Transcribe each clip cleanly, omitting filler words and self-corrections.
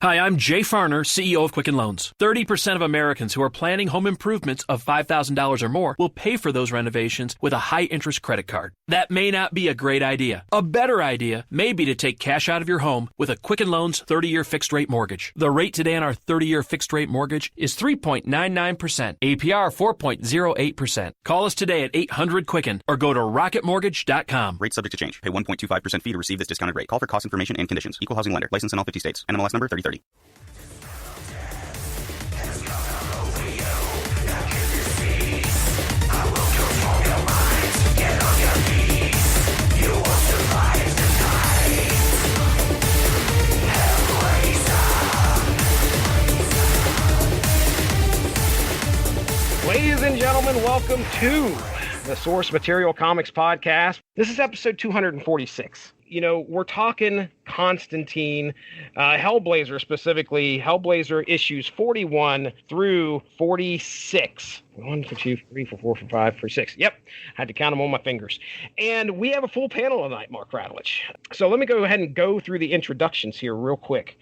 Hi, I'm Jay Farner, CEO of Quicken Loans. 30% of Americans who are planning home improvements of $5,000 or more will pay for those renovations with a high-interest credit card. That may not be a great idea. A better idea may be to take cash out of your home with a Quicken Loans 30-year fixed-rate mortgage. The rate today on our 30-year fixed-rate mortgage is 3.99%, APR 4.08%. Call us today at 800-QUICKEN or go to rocketmortgage.com. Rate subject to change. Pay 1.25% fee to receive this discounted rate. Call for cost information and conditions. Equal housing lender. License in all 50 states. NMLS number 3030. Ladies and gentlemen, welcome to the Source Material Comics Podcast. This is episode 246. You know, we're talking Constantine, Hellblazer specifically, Hellblazer issues 41 through 46. 1, 2, 3, 4, 5, 6. Yep, had to count them on my fingers. And we have a full panel tonight, Mark Radulich. So let me go ahead and go through the introductions here real quick.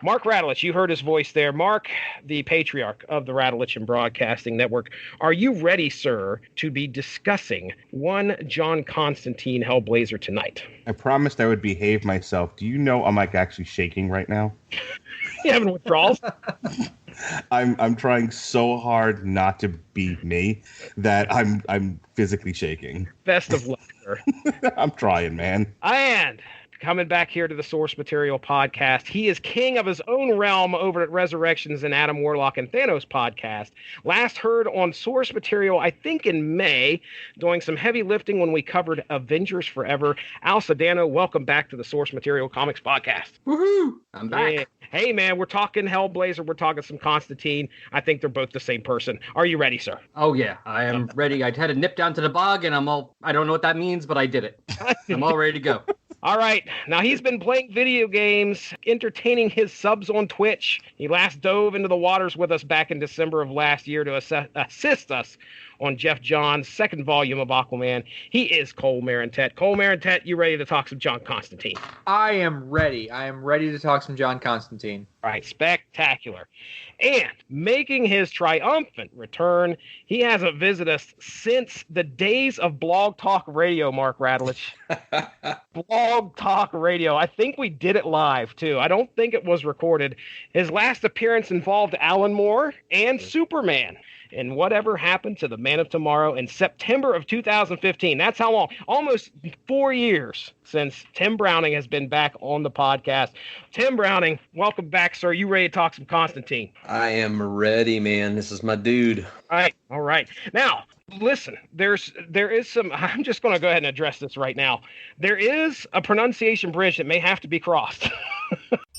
Mark Radulich, you heard his voice there. Mark, the patriarch of the Radulich and Broadcasting Network. Are you ready, sir, to be discussing one John Constantine Hellblazer tonight? I promised I would behave myself. Do you know I'm like actually shaking right now? You having withdrawals? I'm trying so hard not to be me that I'm physically shaking. Best of luck, sir. I'm trying, man. And coming back here to the Source Material Podcast, he is king of his own realm over at Resurrections and Adam Warlock and Thanos Podcast. Last heard on Source Material, I think in May, doing some heavy lifting when we covered Avengers Forever. Al Sedano, welcome back to the Source Material Comics Podcast. Woohoo! I'm back. Yeah. Hey, man, we're talking Hellblazer. We're talking some Constantine. I think they're both the same person. Are you ready, sir? Oh, yeah, I am ready. I had to nip down to the bog, and I don't know what that means, but I did it. I'm all ready to go. All right. Now, he's been playing video games, entertaining his subs on Twitch. He last dove into the waters with us back in December of last year to assist us on Jeff John's second volume of Aquaman. He is Cole Marentet. Cole Marentet, you ready to talk some John Constantine? I am ready. I am ready to talk some John Constantine. All right, spectacular. And making his triumphant return, he hasn't visited us since the days of Blog Talk Radio, Mark Radulich. Blog Talk Radio. I think we did it live, too. I don't think it was recorded. His last appearance involved Alan Moore and Superman. And whatever happened to the Man of Tomorrow in September of 2015. That's how long. Almost 4 years since Tim Browning has been back on the podcast. Tim Browning, welcome back, sir. You ready to talk some Constantine? I am ready, man. This is my dude. All right. Now, listen, there is some, I'm just going to go ahead and address this right now. There is a pronunciation bridge that may have to be crossed.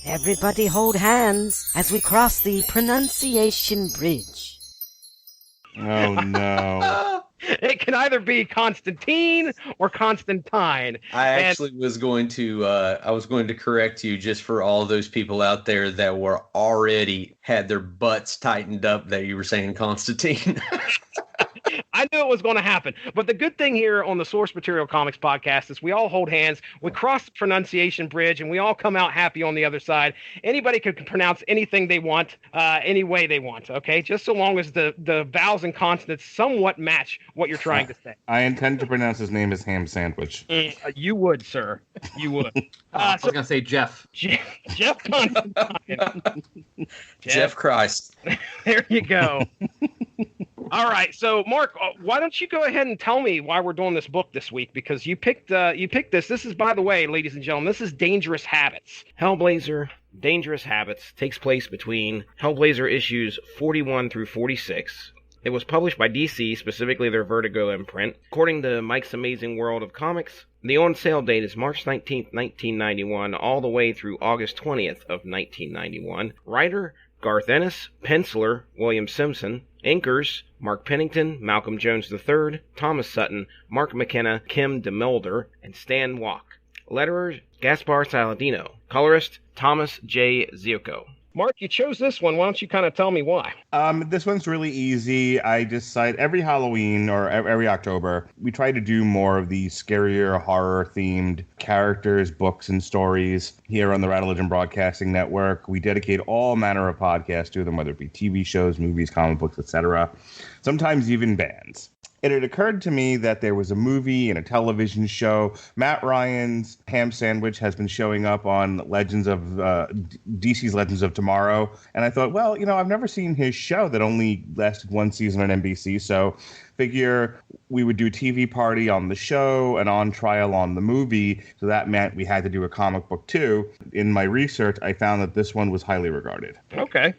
Everybody hold hands as we cross the pronunciation bridge. Oh, no. It can either be Constantine or Constantine. I actually was going to correct you just for all those people out there that were already had their butts tightened up that you were saying Constantine. I knew it was going to happen. But the good thing here on the Source Material Comics Podcast is we all hold hands, we cross the pronunciation bridge, and we all come out happy on the other side. Anybody can pronounce anything they want, any way they want, okay? Just so long as the vowels and consonants somewhat match what you're trying to say. I intend to pronounce his name as ham sandwich. You would, sir. You would. I was going to say Jeff. Jeff Constantine. Jeff Christ. There you go. All right, so Mark, why don't you go ahead and tell me why we're doing this book this week? Because you picked this. This is, by the way, ladies and gentlemen, this is Dangerous Habits. Hellblazer, Dangerous Habits takes place between Hellblazer issues 41 through 46. It was published by DC, specifically their Vertigo imprint. According to Mike's Amazing World of Comics, the on-sale date is March 19th, 1991, all the way through August 20th of 1991. Writer, Garth Ennis. Penciler, William Simpson. Inkers, Mark Pennington, Malcolm Jones III, Thomas Sutton, Mark McKenna, Kim DeMilder, and Stan Walk. Letterer, Gaspar Saladino. Colorist, Thomas J. Ziocco. Mark, you chose this one. Why don't you kind of tell me why? This one's really easy. I decide every Halloween or every October, we try to do more of these scarier horror-themed characters, books, and stories here on the Radulich Broadcasting Network. We dedicate all manner of podcasts to them, whether it be TV shows, movies, comic books, etc. Sometimes even bands. And it occurred to me that there was a movie and a television show. Matt Ryan's ham sandwich has been showing up on DC's Legends of Tomorrow. And I thought, well, I've never seen his show that only lasted one season on NBC. So figure we would do a TV party on the show and on trial on the movie. So that meant we had to do a comic book too. In my research, I found that this one was highly regarded. Okay.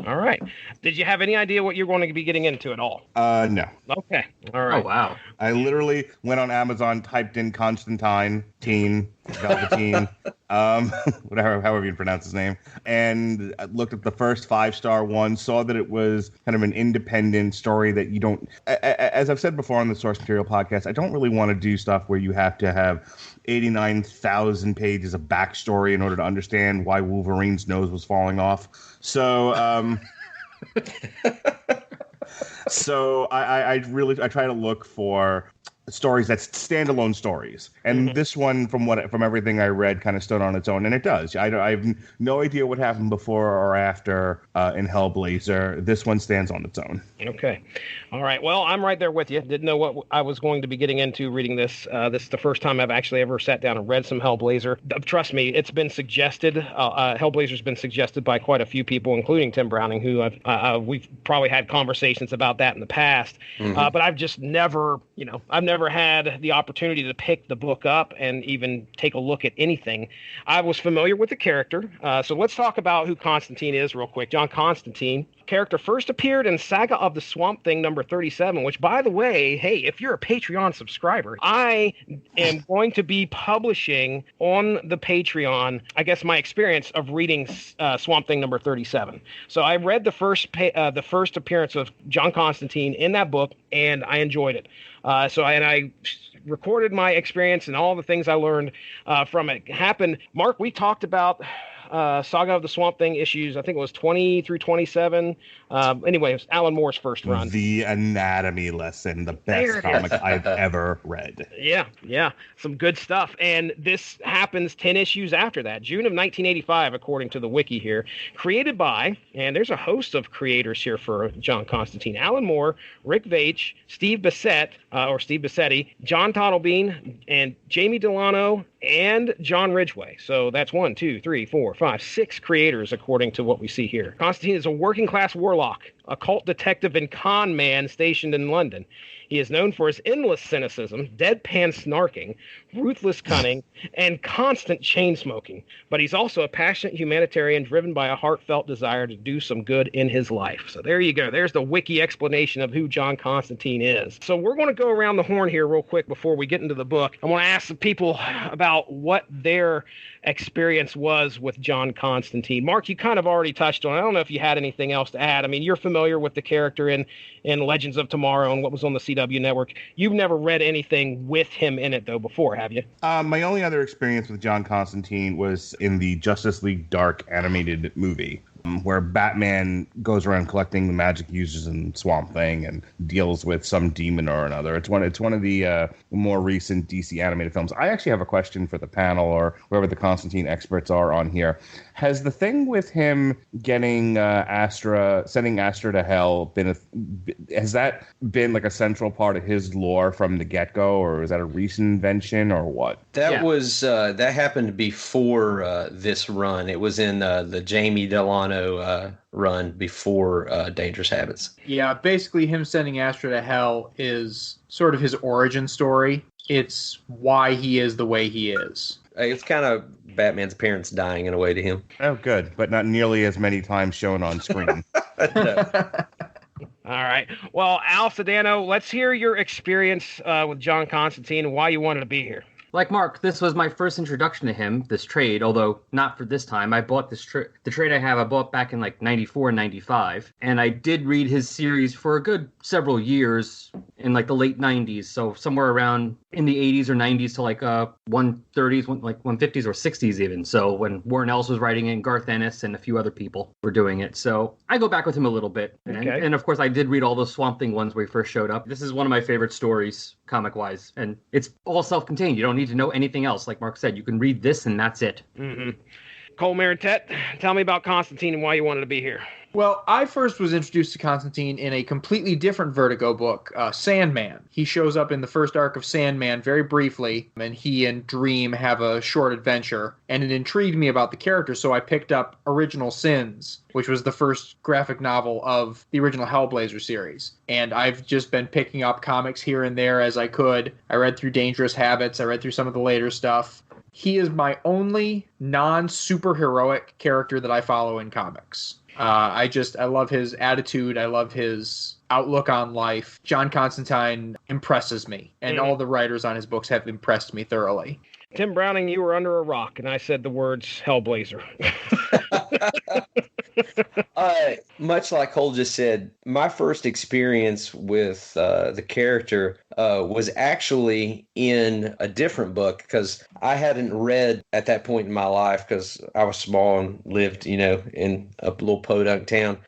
All right. Did you have any idea what you're going to be getting into at all? No. Okay. All right. Oh, wow. I literally went on Amazon, typed in Constantine, Velveteen, however you pronounce his name, and looked at the first 5-star one, saw that it was kind of an independent story that you don't, as I've said before on the Source Material podcast, I don't really want to do stuff where you have to have 89,000 pages of backstory in order to understand why Wolverine's nose was falling off. So, I try to look for stories that's standalone stories, and this one, from everything I read, kind of stood on its own, and it does. I have no idea what happened before or after in Hellblazer. This one stands on its own. Okay, all right. Well, I'm right there with you. Didn't know what I was going to be getting into reading this. This is the first time I've actually ever sat down and read some Hellblazer. Trust me, it's been suggested. Hellblazer's been suggested by quite a few people, including Tim Browning, who we've probably had conversations about that in the past. But I've just never had the opportunity to pick the book up and even take a look at anything. I was familiar with the character. So let's talk about who Constantine is real quick. John Constantine. Character first appeared in Saga of the Swamp Thing number 37, which, by the way, hey, if you're a Patreon subscriber, I am going to be publishing on the Patreon, I guess, my experience of reading Swamp Thing number 37. So I read the first appearance of John Constantine in that book, and I enjoyed it. I recorded my experience and all the things I learned from it. Happened. Mark, we talked about Saga of the Swamp Thing issues, I think it was 20 through 27. Anyway, it was Alan Moore's first run. The Anatomy Lesson, the best comic I've ever read. Yeah. Some good stuff. And this happens 10 issues after that. June of 1985, according to the wiki here. Created by, and there's a host of creators here for John Constantine: Alan Moore, Rick Veitch, Steve Bissetti, John Tottlebean, and Jamie Delano, and John Ridgway. So that's 1, 2, 3, 4, 5, 6 creators, according to what we see here. Constantine is a working-class warlock, a cult detective and con man stationed in London. He is known for his endless cynicism, deadpan snarking, ruthless cunning, and constant chain smoking. But he's also a passionate humanitarian driven by a heartfelt desire to do some good in his life. So there you go. There's the wiki explanation of who John Constantine is. So we're going to go around the horn here real quick before we get into the book. I want to ask the people about what their experience was with John Constantine. Mark, you kind of already touched on it. I don't know if you had anything else to add. I mean, you're familiar with the character in Legends of Tomorrow and what was on the CW network. You've never read anything with him in it, though, before, have you? My only other experience with John Constantine was in the Justice League Dark animated movie, where Batman goes around collecting the magic users in Swamp Thing and deals with some demon or another. It's one of the more recent DC animated films. I actually have a question for the panel or whoever the Constantine experts are on here. Has the thing with him getting sending Astra to hell has that been like a central part of his lore from the get-go, or is that a recent invention, or what? That happened before this run. It was in the Jamie Delano run before Dangerous Habits. Yeah, basically him sending Astra to hell is sort of his origin story. It's why he is the way he is. It's kind of Batman's parents dying in a way to him. Oh, good, but not nearly as many times shown on screen. All right. Well, Al Sedano, let's hear your experience with John Constantine and why you wanted to be here. like Mark, this was my first introduction to him, this trade, although not for this time. I bought this the trade I bought back in like 94 and 95. And I did read his series for a good several years in like the late 90s. So somewhere around in the 80s or 90s to like 130s, like 150s or 60s even. So when Warren Ellis was writing it, and Garth Ennis and a few other people were doing it. So I go back with him a little bit. And of course, I did read all those Swamp Thing ones where he first showed up. This is one of my favorite stories, comic-wise. And it's all self-contained. You don't need to know anything else. Like Mark said, you can read this and that's it. Mm-hmm. Cole Maritet, tell me about Constantine and why you wanted to be here. Well, I first was introduced to Constantine in a completely different Vertigo book, Sandman. He shows up in the first arc of Sandman very briefly, and he and Dream have a short adventure, and it intrigued me about the character, so I picked up Original Sins, which was the first graphic novel of the original Hellblazer series. And I've just been picking up comics here and there as I could. I read through Dangerous Habits, I read through some of the later stuff. He is my only non-superheroic character that I follow in comics. I love his attitude. I love his outlook on life. John Constantine impresses me, and all the writers on his books have impressed me thoroughly. Tim Browning, you were under a rock, and I said the words Hellblazer. Much like Cole just said, my first experience with the character was actually in a different book, because I hadn't read at that point in my life because I was small and lived, in a little podunk town.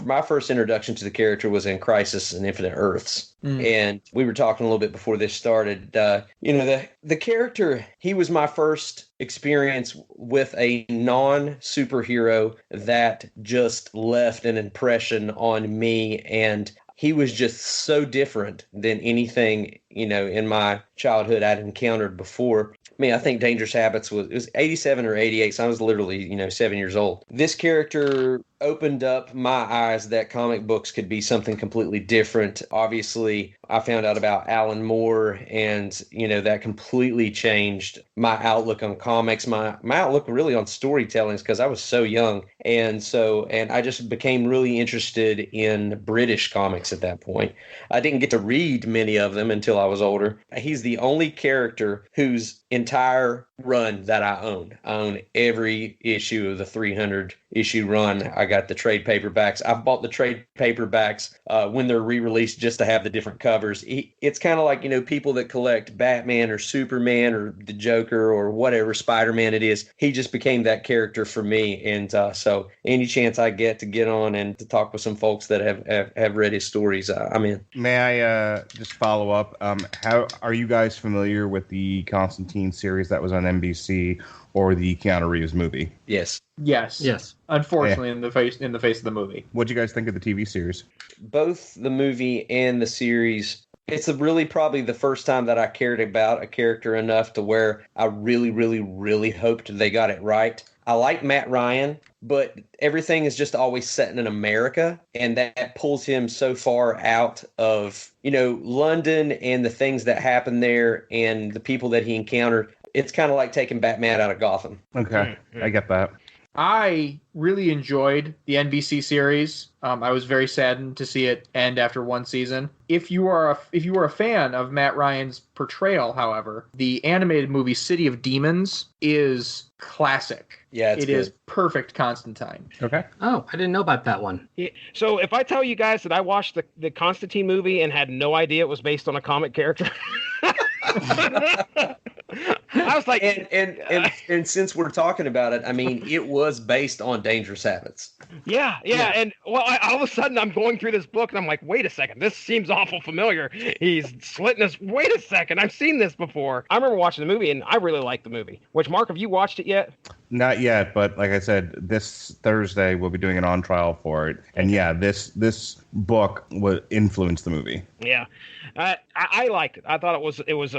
My first introduction to the character was in Crisis on Infinite Earths. And we were talking a little bit before this started. The character, he was my first experience with a non-superhero that just left an impression on me, and he was just so different than anything, in my childhood I'd encountered before. I mean, I think Dangerous Habits was 87 or 88, so I was literally, 7 years old. This character opened up my eyes that comic books could be something completely different. Obviously, I found out about Alan Moore, and, that completely changed my outlook on comics, my outlook really on storytelling, because I was so young. And I just became really interested in British comics at that point. I didn't get to read many of them until I was older. He's the only character whose entire run that I own. I own every issue of the 300 issue run. I got the trade paperbacks. I've bought the trade paperbacks when they're re-released just to have the different covers. It's kind of like, people that collect Batman or Superman or the Joker or whatever, Spider-Man it is. He just became that character for me. And so any chance I get to get on and to talk with some folks that have read his stories, I'm in. May I just follow up? How are you guys familiar with the Constantine series that was on NBC or the Keanu Reeves movie? Yes. Unfortunately, in the face of the movie. What do you guys think of the TV series? Both the movie and the series. It's really probably the first time that I cared about a character enough to where I really, really, really hoped they got it right. I like Matt Ryan, but everything is just always set in America, and that pulls him so far out of, London and the things that happen there and the people that he encountered. It's kind of like taking Batman out of Gotham. Okay, I get that. I really enjoyed the NBC series. I was very saddened to see it end after one season. If you are a fan of Matt Ryan's portrayal, however, the animated movie City of Demons is classic. Yeah, it is perfect Constantine. Okay. Oh, I didn't know about that one. Yeah. So if I tell you guys that I watched the Constantine movie and had no idea it was based on a comic character. I was like, and since we're talking about it, I mean, it was based on Dangerous Habits. Yeah. And all of a sudden I'm going through this book and I'm like, wait a second, this seems awful familiar. He's slitting us. Wait a second, I've seen this before. I remember watching the movie and I really liked the movie. Which, Mark, have you watched it yet? Not yet, but like I said, this Thursday we'll be doing an on trial for it, and yeah, this book would influence the movie. Yeah, I liked it. I thought it was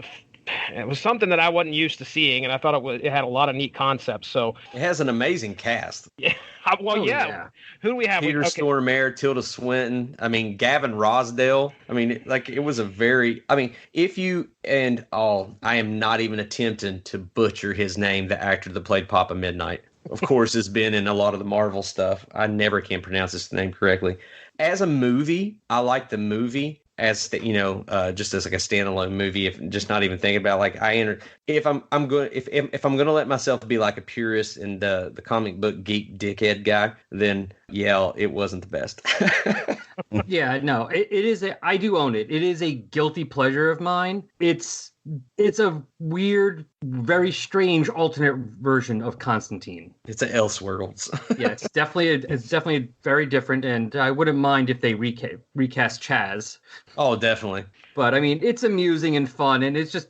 something that I wasn't used to seeing, and I thought it had a lot of neat concepts. So it has an amazing cast. Yeah. Yeah. Who do we have? Peter Stormare, Tilda Swinton. I mean, Gavin Rosdale. I mean, it was a very. I mean, I am not even attempting to butcher his name. The actor that played Papa Midnight, of course, has been in a lot of the Marvel stuff. I never can pronounce his name correctly. As a movie, I like the movie. as just as like a standalone movie, if just not even thinking about like if I'm going to let myself be like a purist and the comic book geek dickhead guy, then yeah, it wasn't the best. Yeah, no, it is I do own it. It is a guilty pleasure of mine. It's a weird, very strange alternate version of Constantine. It's an Elseworlds. Yeah, it's definitely very different, and I wouldn't mind if they recast Chaz. Oh, definitely. But I mean, it's amusing and fun, and it's just.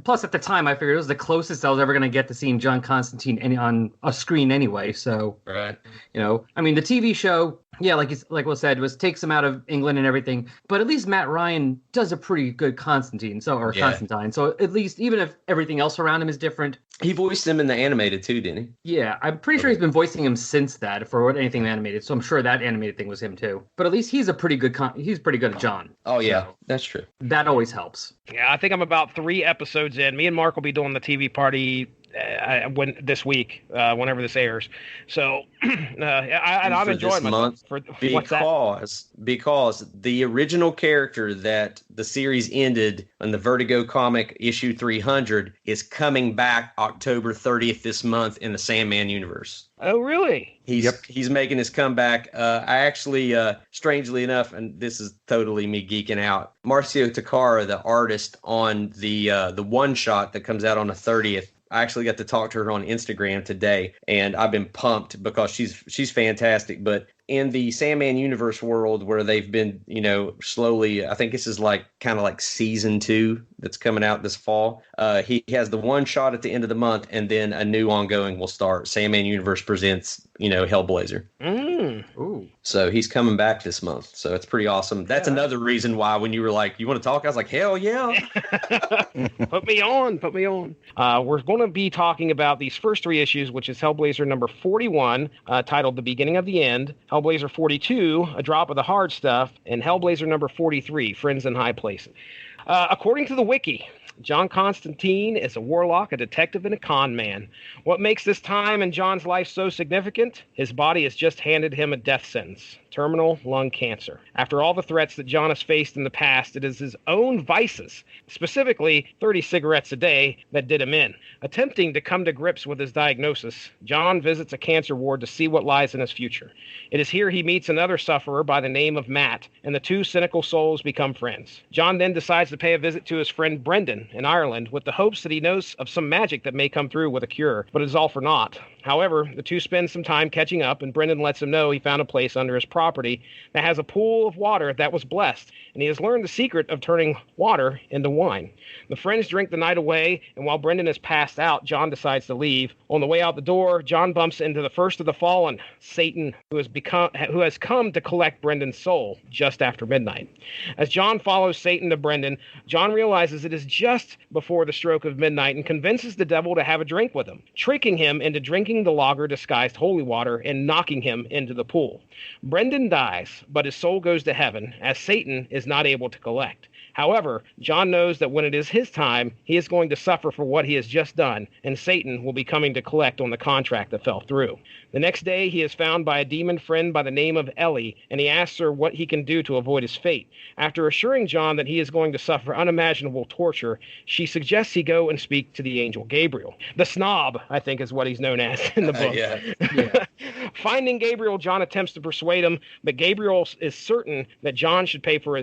Plus, at the time, I figured it was the closest I was ever going to get to seeing John Constantine on a screen anyway. So, right. I mean, the TV show, yeah, like was said, takes him out of England and everything. But at least Matt Ryan does a pretty good Constantine. So at least, even if everything else around him is different. He voiced him in the animated too, didn't he? Yeah, I'm pretty sure he's been voicing him since that for anything animated. So I'm sure that animated thing was him too. But at least he's pretty good at John. Oh yeah, that's true. That always helps. Yeah, I think I'm about 3 episodes in. Me and Mark will be doing the TV party this week, whenever this airs. So I'm enjoying myself. Because the original character that the series ended on the Vertigo comic issue 300 is coming back October 30th this month in the Sandman universe. Oh, really? He's making his comeback. I actually, strangely enough, and this is totally me geeking out, Marcio Takara, the artist on the one shot that comes out on the 30th, I actually got to talk to her on Instagram today, and I've been pumped because she's fantastic. But in the Sandman universe world where they've been, slowly, I think this is kind of like season 2 that's coming out this fall. He has the one shot at the end of the month, and then a new ongoing will start. Sandman Universe presents, Hellblazer. Ooh. So he's coming back this month. So it's pretty awesome. That's another reason why when you were like, you want to talk? I was like, hell yeah. Put me on. We're going to be talking about these first 3 issues, which is Hellblazer number 41, titled The Beginning of the End, Hellblazer 42, A Drop of the Hard Stuff, and Hellblazer number 43, Friends in High Places. According to the wiki, John Constantine is a warlock, a detective, and a con man. What makes this time in John's life so significant? His body has just handed him a death sentence. Terminal lung cancer. After all the threats that John has faced in the past, it is his own vices, specifically 30 cigarettes a day, that did him in. Attempting to come to grips with his diagnosis, John visits a cancer ward to see what lies in his future. It is here he meets another sufferer by the name of Matt, and the 2 cynical souls become friends. John then decides to pay a visit to his friend Brendan in Ireland with the hopes that he knows of some magic that may come through with a cure, but it is all for naught. However, the 2 spend some time catching up, and Brendan lets him know he found a place under his property that has a pool of water that was blessed, and he has learned the secret of turning water into wine. The friends drink the night away, and while Brendan is passed out, John decides to leave. On the way out the door, John bumps into the first of the fallen, Satan, who has come to collect Brendan's soul just after midnight. As John follows Satan to Brendan, John realizes it is just before the stroke of midnight and convinces the devil to have a drink with him, tricking him into drinking the lager disguised holy water and knocking him into the pool. Brendan dies, but his soul goes to heaven, as Satan is not able to collect. However, John knows that when it is his time, he is going to suffer for what he has just done, and Satan will be coming to collect on the contract that fell through. The next day, he is found by a demon friend by the name of Ellie, and he asks her what he can do to avoid his fate. After assuring John that he is going to suffer unimaginable torture, she suggests he go and speak to the angel Gabriel. The Snob, I think, is what he's known as in the book. Yeah. Finding Gabriel, John attempts to persuade him, but Gabriel is certain that John should pay for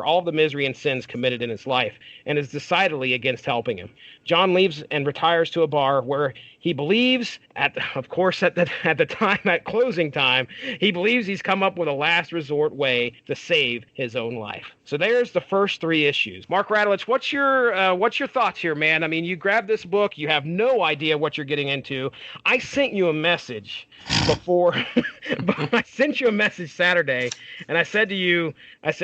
all the misery and sins committed in his life, and is decidedly against helping him. John leaves and retires to a bar where he believes, at closing time, he believes he's come up with a last resort way to save his own life. So there's the first 3 issues. Mark Radulich, what's your thoughts here, man? I mean, you grabbed this book, you have no idea what you're getting into. I sent you a message before, I sent you a message Saturday, and I said to you,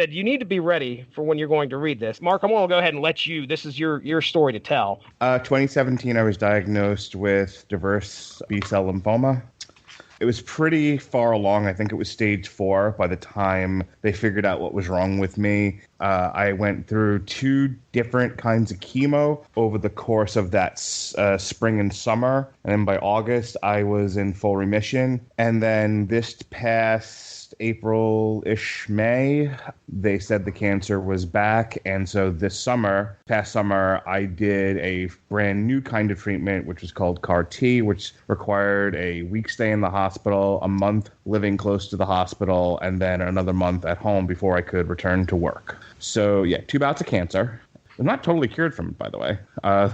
you need to be ready for when you're going to read this. Mark, I'm going to go ahead and let you, this is your story to tell. 2017, I was diagnosed with diverse B-cell lymphoma. It was pretty far along. I think it was stage 4 by the time they figured out what was wrong with me. I went through 2 different kinds of chemo over the course of that spring and summer. And then by August, I was in full remission. And then this past April-ish, May, they said the cancer was back. And so past summer, I did a brand new kind of treatment, which was called CAR T, which required a week stay in the hospital, a month living close to the hospital, and then another month at home before I could return to work. So yeah, 2 bouts of cancer. I'm not totally cured from it, by the way. I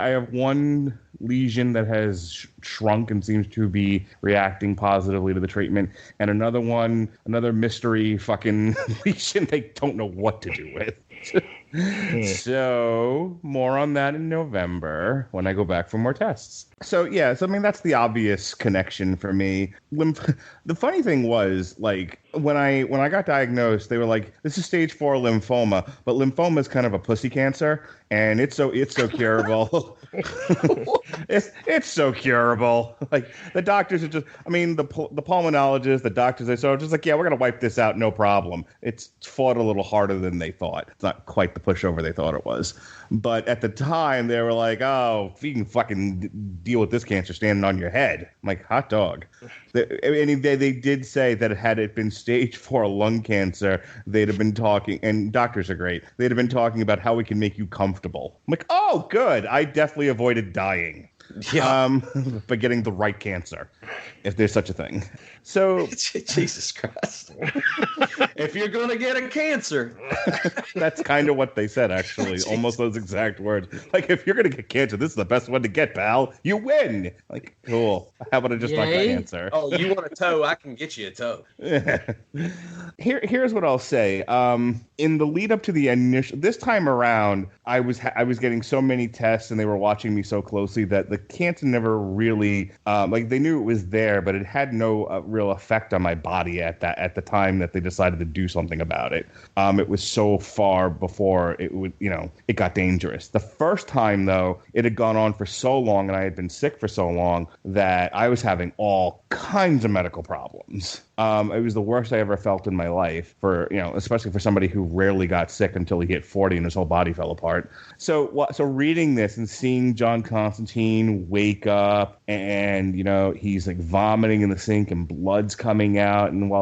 have one lesion that has shrunk and seems to be reacting positively to the treatment, and another mystery fucking lesion they don't know what to do with. So more on that in November when I go back for more tests. So yeah, I mean that's the obvious connection for me. The funny thing was, like, when I got diagnosed, they were like, "This is stage 4 lymphoma," but lymphoma is kind of a pussy cancer, and it's so curable. it's so curable. Like the doctors are just, I mean, the pulmonologists, the doctors, they're so just like, yeah, we're gonna wipe this out, no problem. It's fought a little harder than they thought. It's not quite the pushover they thought it was, but at the time they were like, oh, if you can fucking deal with this cancer standing on your head, I'm like, hot dog. They did say that had it been stage 4 lung cancer, they'd have been talking, and doctors are great, they'd have been talking about how we can make you comfortable. I'm like, oh, good. I definitely avoided dying. Yeah. By getting the right cancer, if there's such a thing. So Jesus Christ. If you're gonna get a cancer. That's kind of what they said, actually. Almost those exact words. Like, if you're gonna get cancer, this is the best one to get, pal. You win. Like, cool. How about I just not get cancer? Oh, you want a toe? I can get you a toe. Here's what I'll say. In the lead up to the initial, this time around, I was getting so many tests, and they were watching me so closely that the cancer never really, like, they knew it was there, but it had no real effect on my body at the time that they decided to do something about it. It was so far before it got dangerous. The first time, though, it had gone on for so long, and I had been sick for so long that I was having all kinds of medical problems. It was the worst I ever felt in my life, especially for somebody who rarely got sick until he hit 40 and his whole body fell apart. So reading this and seeing John Constantine wake up and, he's like vomiting in the sink and blood's coming out. And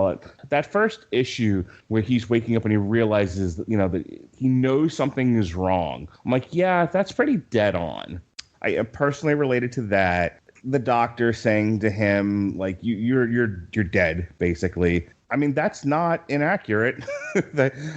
that first issue where he's waking up and he realizes that, that he knows something is wrong. I'm like, yeah, that's pretty dead on. I personally related to that. The doctor saying to him, like, you're dead, basically. I mean, that's not inaccurate.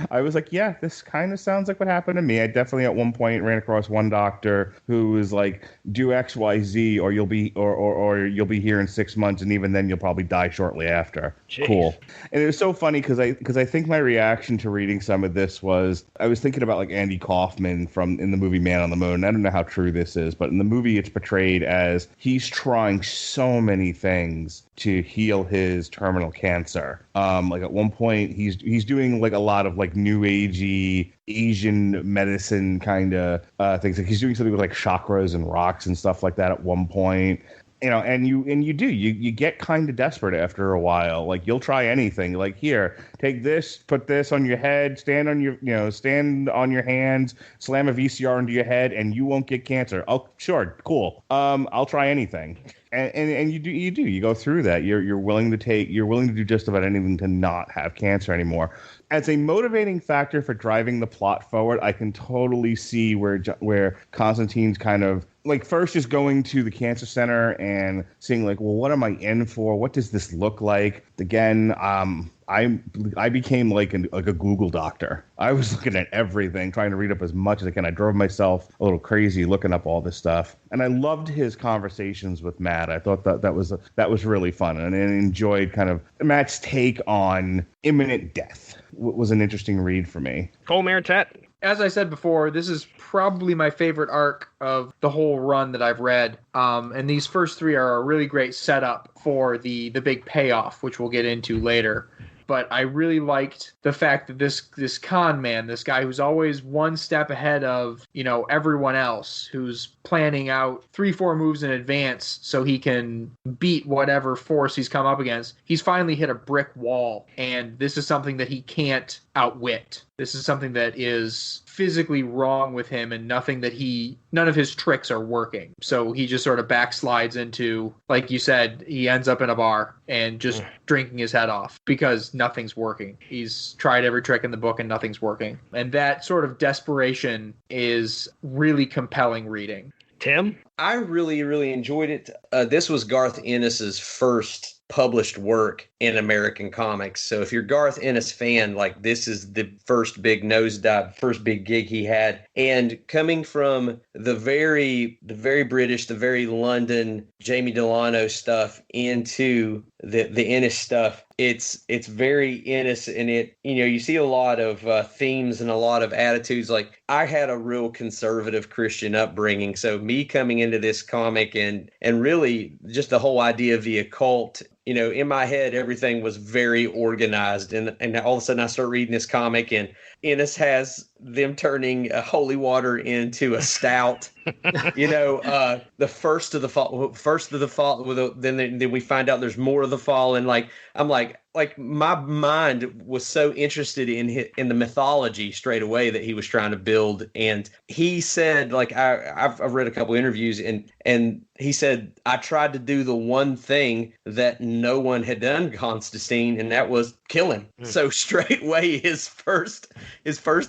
I was like, yeah, this kind of sounds like what happened to me. I definitely at one point ran across one doctor who was like, do X, Y, Z, or you'll be you'll be here in 6 months, and even then you'll probably die shortly after. Jeez. Cool. And it was so funny because I think my reaction to reading some of this was I was thinking about like Andy Kaufman in the movie Man on the Moon. I don't know how true this is, but in the movie it's portrayed as he's trying so many things to heal his terminal cancer. Like at one point he's doing like a lot of like new agey Asian medicine kind of things. Like he's doing something with like chakras and rocks and stuff like that at one point. And you get kind of desperate after a while. Like you'll try anything. Like, here, take this, put this on your head, stand on your hands, slam a VCR into your head, and you won't get cancer. Oh, sure, cool. I'll try anything. And you go through that. You're willing to do just about anything to not have cancer anymore. As a motivating factor for driving the plot forward, I can totally see where Constantine's kind of like first just going to the cancer center and seeing like, well, what am I in for? What does this look like? Again, I became like a Google doctor. I was looking at everything, trying to read up as much as I can. I drove myself a little crazy looking up all this stuff, and I loved his conversations with Matt. I thought that was really fun, and I enjoyed kind of Matt's take on imminent death. Was an interesting read for me. Cole Maritet. As I said before, this is probably my favorite arc of the whole run that I've read. And these first 3 are a really great setup for the big payoff, which we'll get into later. But I really liked the fact that this con man, this guy who's always one step ahead of, everyone else, who's planning out 3-4 moves in advance so he can beat whatever force he's come up against. He's finally hit a brick wall, and this is something that he can't outwit. This is something that is physically wrong with him, and none of his tricks are working. So he just sort of backslides into, like you said, he ends up in a bar and just drinking his head off because nothing's working. He's tried every trick in the book and nothing's working. And that sort of desperation is really compelling reading. Tim? I really, really enjoyed it. This was Garth Ennis's first published work in American comics. So if you're Garth Ennis fan, like, this is the first big nosedive, first big gig he had. And coming from the very British, the very London Jamie Delano stuff into the Ennis stuff, it's very Ennis, and you see a lot of themes and a lot of attitudes. Like, I had a real conservative Christian upbringing, so me coming into this comic and really just the whole idea of the occult, in my head, everything was very organized. And all of a sudden I start reading this comic, and Ennis has them turning holy water into a stout. The first of the fall. Then we find out there's more of the fall, and I'm like my mind was so interested in the mythology straight away that he was trying to build. And he said, I've read a couple interviews, and he said, I tried to do the one thing that no one had done, Constantine, and that was kill him. So straight away, his first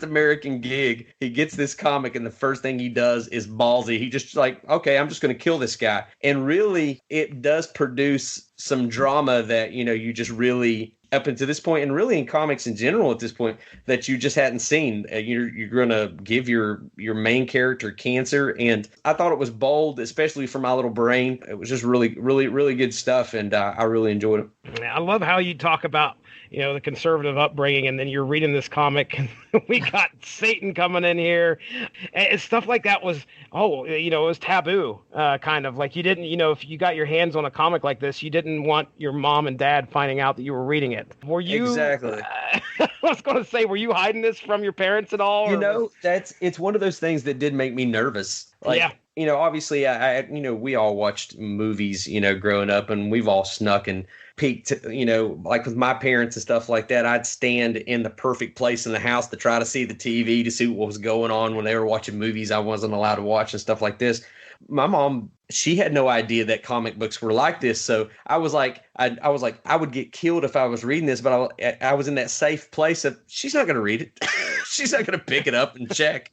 American gig, he gets this comic, and the first thing he does is ballsy. He just okay, I'm just going to kill this guy. And really, it does produce some drama that, you just really, up until this point, and really in comics in general at this point, that you just hadn't seen. You're going to give your main character cancer. And I thought it was bold, especially for my little brain. It was just really, really, really good stuff, and I really enjoyed it. I love how you talk about the conservative upbringing, and then you're reading this comic, and we got Satan coming in here, and stuff like that was, it was taboo, kind of like you didn't, if you got your hands on a comic like this, you didn't want your mom and dad finding out that you were reading it. Were you exactly? I was going to say, were you hiding this from your parents at all? It's one of those things that did make me nervous. Obviously, we all watched movies, growing up, and we've all snuck and peeked, like with my parents and stuff like that. I'd stand in the perfect place in the house to try to see the TV, to see what was going on when they were watching movies I wasn't allowed to watch and stuff like this. My mom, she had no idea that comic books were like this. So I was like, I would get killed if I was reading this, but I was in that safe place of, she's not going to read it. She's not going to pick it up and check.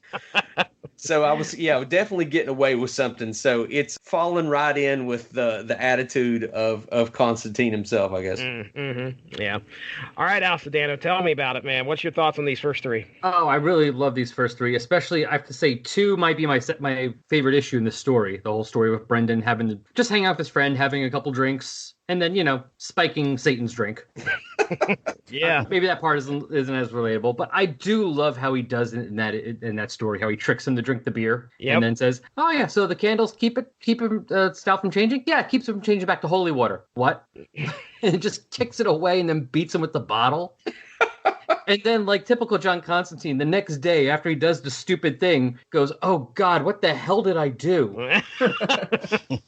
So I was, definitely getting away with something. So it's fallen right in with the attitude of Constantine himself, I guess. Mm-hmm. Yeah. All right, Al Sedano, tell me about it, man. What's your thoughts on these first three? Oh, I really love these first three. Especially, I have to say, 2 might be my favorite issue in the story. The whole story with Brendan having to just hang out with his friend, having a couple drinks, and then, spiking Satan's drink. Yeah. Maybe that part isn't as relatable, but I do love how he does in that story, how he tricks him to drink the beer, and then says, "Oh yeah, so the candles keep him stout from changing. Yeah, it keeps him from changing back to holy water. What?" And just kicks it away and then beats him with the bottle. And then, like typical John Constantine, the next day after he does the stupid thing, goes, "Oh God, what the hell did I do?"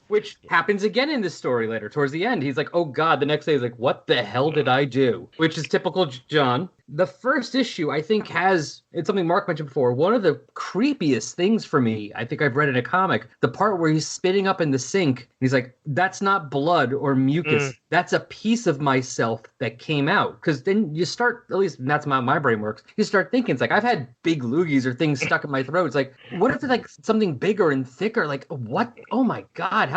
Which happens again in this story later. Towards the end, he's like, "Oh God," the next day he's like, "What the hell did I do?" Which is typical John. The first issue, I think, it's something Mark mentioned before, one of the creepiest things for me, I think I've read in a comic, the part where he's spitting up in the sink, and he's like, "That's not blood or mucus. That's a piece of myself that came out." Because then you start, at least that's how my brain works, you start thinking, it's like, I've had big loogies or things stuck in my throat. It's like, what if it's like something bigger and thicker? Like, what? Oh my God,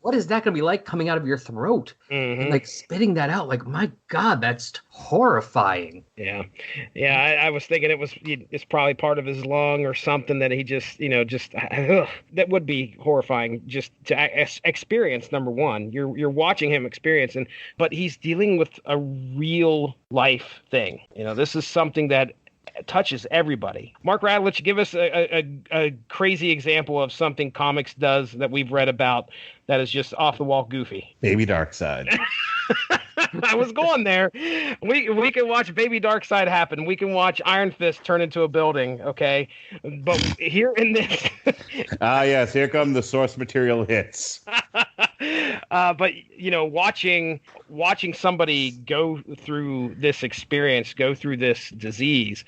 what is that going to be like coming out of your throat? Mm-hmm. And like spitting that out, like, my God, that's horrifying. Yeah. I was thinking it's probably part of his lung or something that he just that would be horrifying just to experience. Number one, you're watching him experience, but he's dealing with a real life thing. This is something that touches everybody. Mark Radulich, give us a crazy example of something comics does that we've read about that is just off the wall goofy. Baby Darkseid. I was going there. We can watch Baby Darkseid happen. We can watch Iron Fist turn into a building, okay? But here in this... yes, here come the source material hits. But, watching watching somebody go through this experience, go through this disease,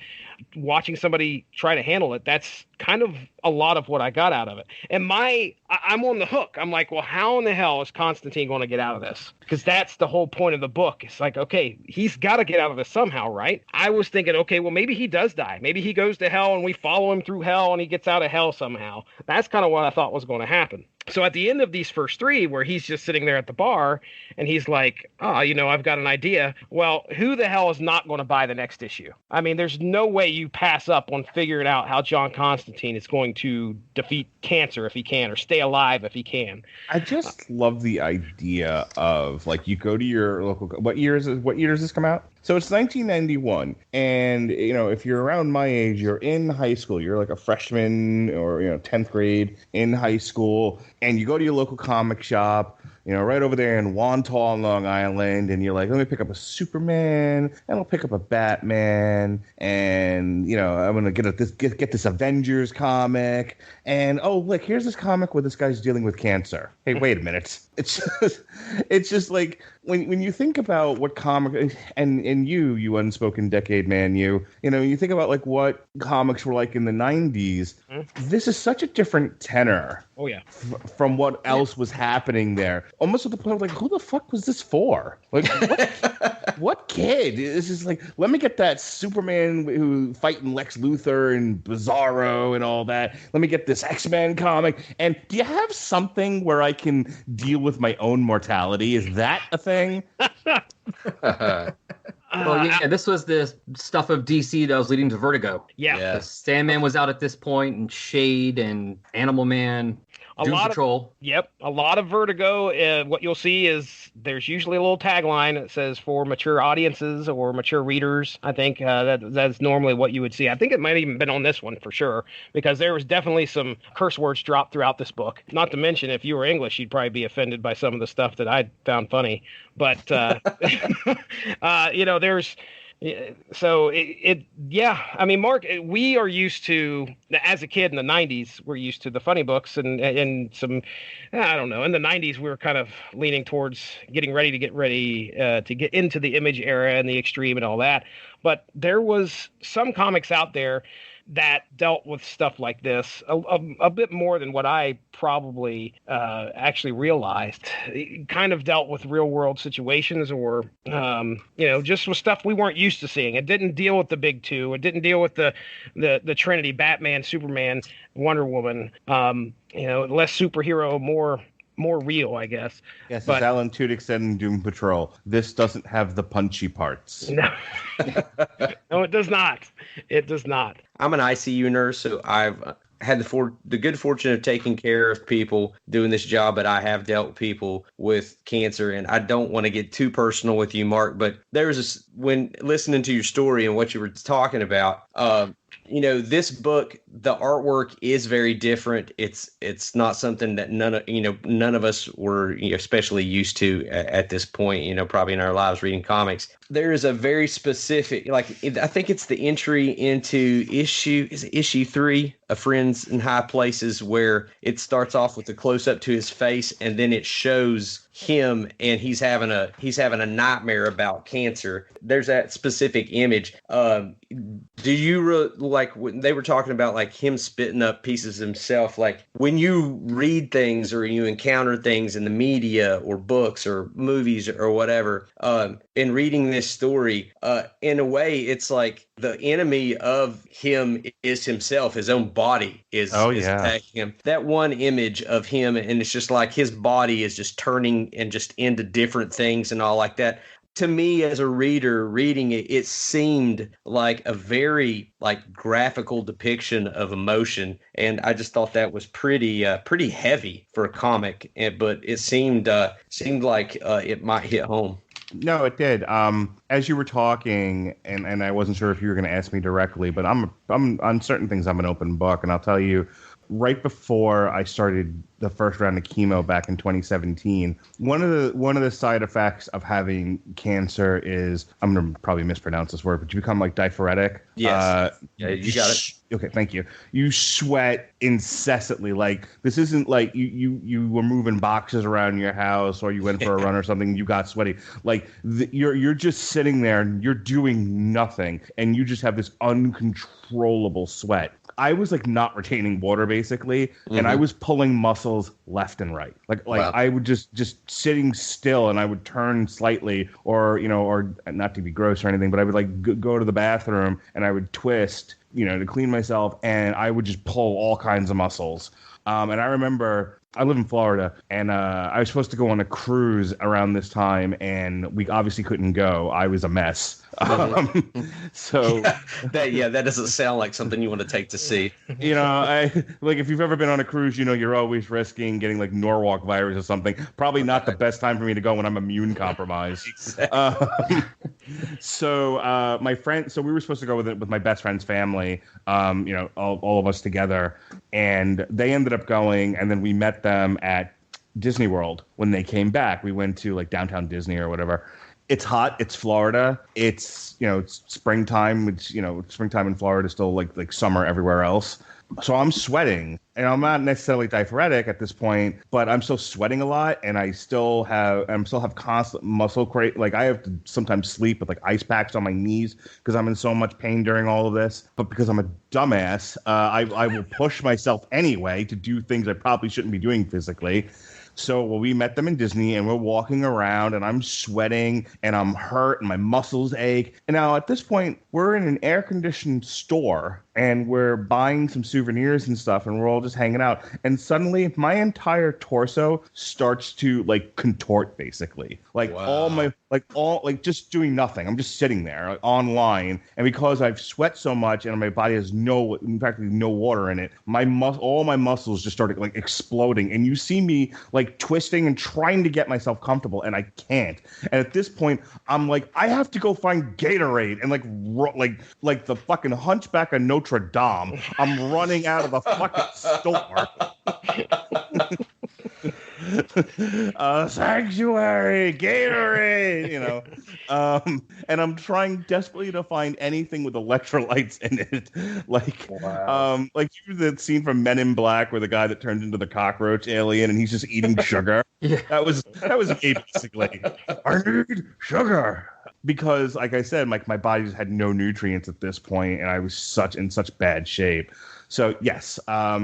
watching somebody try to handle it, that's kind of a lot of what I got out of it. And I'm on the hook. I'm like, well, how in the hell is Constantine going to get out of this? Because that's the whole point of the book. It's like, okay, he's got to get out of this somehow, right? I was thinking, okay, well, maybe he does die. Maybe he goes to hell and we follow him through hell and he gets out of hell somehow. That's kind of what I thought was going to happen. So at the end of these first three, where he's just sitting there at the bar and he's like, I've got an idea. Well, who the hell is not going to buy the next issue? I mean, there's no way you pass up on figuring out how John Constantine is going to defeat cancer if he can, or stay alive if he can. I just love the idea of, like, you go to your local. What year does this come out? So it's 1991, and if you're around my age, you're in high school. You're like a freshman or 10th grade in high school, and you go to your local comic shop, right over there in Wantagh, Long Island, and you're like, let me pick up a Superman, and I'll pick up a Batman, and I'm gonna get this Avengers comic, and look, here's this comic where this guy's dealing with cancer. Hey, wait a minute. It's just like when you think about what comic and you unspoken decade man, you think about like what comics were like in the 90s. This is such a different tenor. Oh yeah. From what else was happening there. Almost to the point of like, who the fuck was this for? Like, what kid? This is like, let me get that Superman who fighting Lex Luthor and Bizarro and all that. Let me get this X-Men comic. And do you have something where I can deal with my own mortality? Is that a thing? Well, yeah, this was the stuff of DC that was leading to Vertigo. Yeah. Sandman was out at this point, and Shade and Animal Man. Doom Patrol. A lot of Vertigo. What you'll see is there's usually a little tagline that says for mature audiences or mature readers. I think that's normally what you would see. I think it might have even been on this one for sure, because there was definitely some curse words dropped throughout this book. Not to mention, if you were English, you'd probably be offended by some of the stuff that I found funny. But, there's... So I mean, Mark, we are used to, as a kid in the 90s, we're used to the funny books and some, I don't know, in the 90s, we were kind of leaning towards getting ready to get into the Image era and the Extreme and all that. But there was some comics out there that dealt with stuff like this a bit more than what I probably actually realized. It kind of dealt with real world situations or, just with stuff we weren't used to seeing. It didn't deal with the big two. It didn't deal with the Trinity, Batman, Superman, Wonder Woman, less superhero, more real, I guess. Yes, but, as Alan Tudyk said in Doom Patrol, this doesn't have the punchy parts. No, no, it does not. It does not. I'm an ICU nurse, so I've had the good fortune of taking care of people doing this job, but I have dealt with people with cancer, and I don't want to get too personal with you, Mark, but when listening to your story and what you were talking about, this book, the artwork is very different. It's not something that none of us were especially used to at this point, probably in our lives reading comics. There is a very specific, I think it's the entry into issue 3 of Friends in High Places, where it starts off with a close up to his face and then it shows him and he's having a nightmare about cancer. There's that specific image. Do you like when they were talking about like him spitting up pieces of himself? Like when you read things or you encounter things in the media or books or movies or whatever, in reading this story, in a way, it's like the enemy of him is himself. His own body is attacking him. That one image of him, and it's just like his body is just turning and just into different things and all like that. To me, as a reader reading it, it seemed like a very graphical depiction of emotion, and I just thought that was pretty heavy for a comic. But it seemed like it might hit home. No, it did. As you were talking, and I wasn't sure if you were going to ask me directly, but I'm on certain things I'm an open book, and I'll tell you, right before I started the first round of chemo back in 2017. One of the side effects of having cancer is, I'm going to probably mispronounce this word, but you become like diphoretic. Yes. Yeah, you got it. Okay, thank you. You sweat incessantly. Like, this isn't like you were moving boxes around your house or you went for a run or something, you got sweaty. Like, you're just sitting there and you're doing nothing and you just have this uncontrollable sweat. I was like not retaining water basically, and I was pulling muscles left and right. Like wow. I would just sitting still, and I would turn slightly, or not to be gross or anything, but I would like go to the bathroom and I would twist, to clean myself, and I would just pull all kinds of muscles. And I remember I live in Florida, and I was supposed to go on a cruise around this time, and we obviously couldn't go. I was a mess. So that doesn't sound like something you want to take to sea. I like, if you've ever been on a cruise, you're always risking getting like Norwalk virus or something. Probably not the best time for me to go when I'm immune compromised. Exactly. So my friend, so we were supposed to go with my best friend's family, all of us together, and they ended up going, and then we met them at Disney World when they came back. We went to like downtown Disney or whatever. It's hot. It's Florida. It's springtime. Which springtime in Florida is still like summer everywhere else. So I'm sweating, and I'm not necessarily diphoretic at this point, but I'm still sweating a lot, and I still have constant muscle cramp. Like, I have to sometimes sleep with like ice packs on my knees because I'm in so much pain during all of this. But because I'm a dumbass, I will push myself anyway to do things I probably shouldn't be doing physically. So we met them in Disney, and we're walking around, and I'm sweating, and I'm hurt, and my muscles ache. And now at this point, we're in an air-conditioned store, and we're buying some souvenirs and stuff, and we're all just hanging out. And suddenly, my entire torso starts to like contort, basically. Like wow. Just doing nothing. I'm just sitting there like, online, and because I've sweat so much, and my body has no water in it, all my muscles just started like exploding. And you see me like twisting and trying to get myself comfortable, and I can't. And at this point, I'm like, I have to go find Gatorade, and like the fucking Hunchback of Notre Dame, I'm running out of the fucking store. Sanctuary, Gatorade, and I'm trying desperately to find anything with electrolytes in it. Like, wow. Like you know that scene from Men in Black where the guy that turns into the cockroach alien and he's just eating sugar. Yeah. That was me basically. I need sugar. Because, like I said, my body just had no nutrients at this point, and I was in such bad shape. So yes, so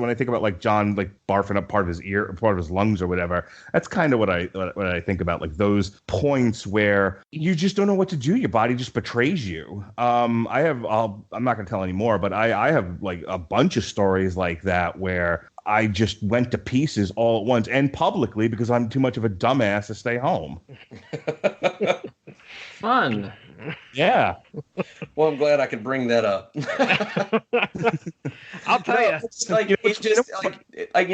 when I think about like John like barfing up part of his ear, part of his lungs or whatever, that's kind of what I think about, like those points where you just don't know what to do. Your body just betrays you. I'm not going to tell any more, but I have like a bunch of stories like that where I just went to pieces all at once and publicly because I'm too much of a dumbass to stay home. Fun. Yeah. Well, I'm glad I could bring that up. I'll tell you.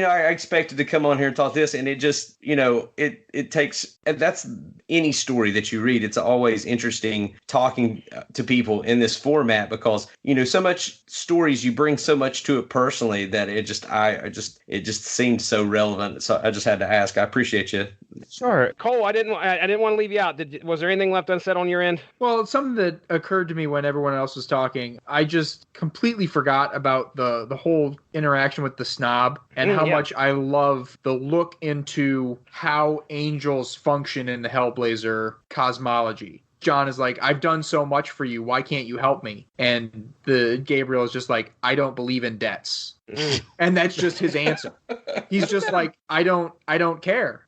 I expected to come on here and talk this, and it just, it takes, and that's any story that you read. It's always interesting talking to people in this format because, so much stories, you bring so much to it personally that it just seemed so relevant. So I just had to ask. I appreciate you. Sure. Cole, I didn't want to leave you out. Was there anything left unsaid on your end? Well, it's something that occurred to me when everyone else was talking. I just completely forgot about the whole interaction with the snob and how much I love the look into how angels function in the Hellblazer cosmology. John is like, I've done so much for you. Why can't you help me? And the Gabriel is just like, I don't believe in debts. And that's just his answer. He's just like, I don't care.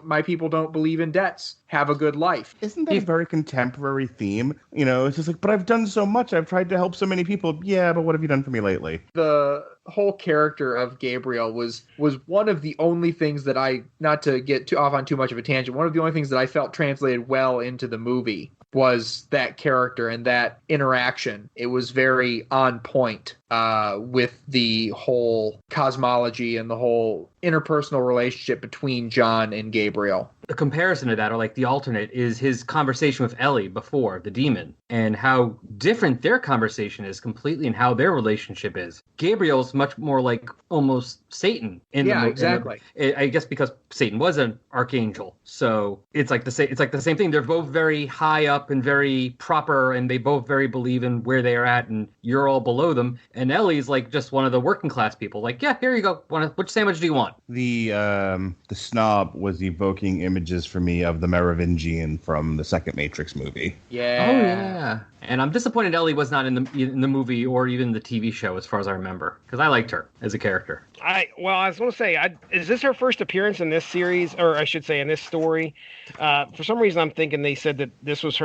My people don't believe in debts. Have a good life. Isn't that a very contemporary theme? It's just like, but I've done so much. I've tried to help so many people. Yeah, but what have you done for me lately? The whole character of Gabriel was one of the only things that not to get off on too much of a tangent, one of the only things that I felt translated well into the movie was that character and that interaction. It was very on point with the whole cosmology and the whole interpersonal relationship between John and Gabriel. a comparison to that, or like the alternate, is his conversation with Ellie before the demon, and how different their conversation is completely, and how their relationship is. Gabriel's much more like almost Satan. Exactly. I guess because Satan was an archangel, so it's like the same thing. They're both very high up and very proper, and they both very believe in where they are at, and you're all below them. And Ellie's like just one of the working class people. Like, yeah, here you go. Which sandwich do you want? The snob was evoking images for me of the Merovingian from the second Matrix movie. Yeah. Oh yeah. And I'm disappointed Ellie was not in the movie or even the TV show, as far as I remember, because I liked her as a character. I was going to say, is this her first appearance in this series, or I should say in this story? For some reason, I'm thinking they said that this was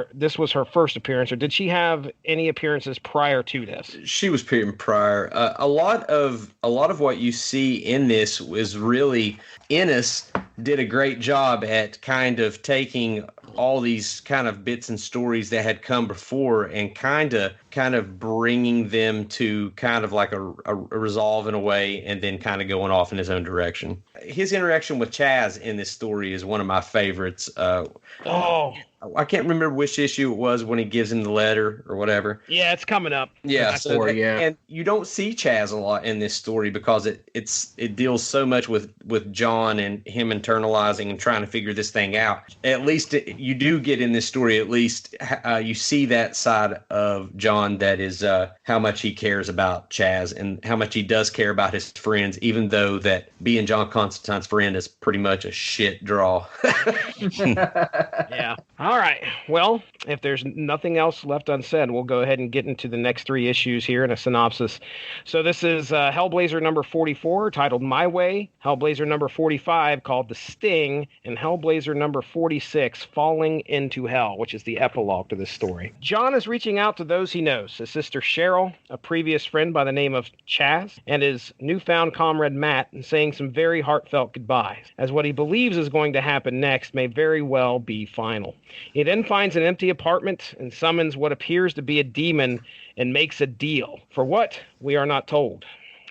her first appearance, or did she have any appearances prior to this? She was prior. A lot of what you see in this is really Ennis did a great job at kind of taking all these kind of bits and stories that had come before and kind of bringing them to kind of like a resolve in a way, and then kind of going off in his own direction. His interaction with Chaz in this story is one of my favorites. I can't remember which issue it was when he gives him the letter or whatever. Yeah, it's coming up. Yeah, and you don't see Chaz a lot in this story because it deals so much with John and him internalizing and trying to figure this thing out. At least you do get in this story. At least you see that side of John, that is how much he cares about Chaz and how much he does care about his friends, even though that being John Constantine's friend is pretty much a shit draw. Yeah. All right. Well, if there's nothing else left unsaid, we'll go ahead and get into the next 3 issues here in a synopsis. So this is Hellblazer number 44, titled My Way, Hellblazer number 45, called The Sting, and Hellblazer number 46, Falling into Hell, which is the epilogue to this story. John is reaching out to those he knows, his sister Cheryl, a previous friend by the name of Chaz, and his newfound comrade Matt, and saying some very heartfelt goodbyes, as what he believes is going to happen next may very well be final. He then finds an empty apartment and summons what appears to be a demon and makes a deal. For what? We are not told.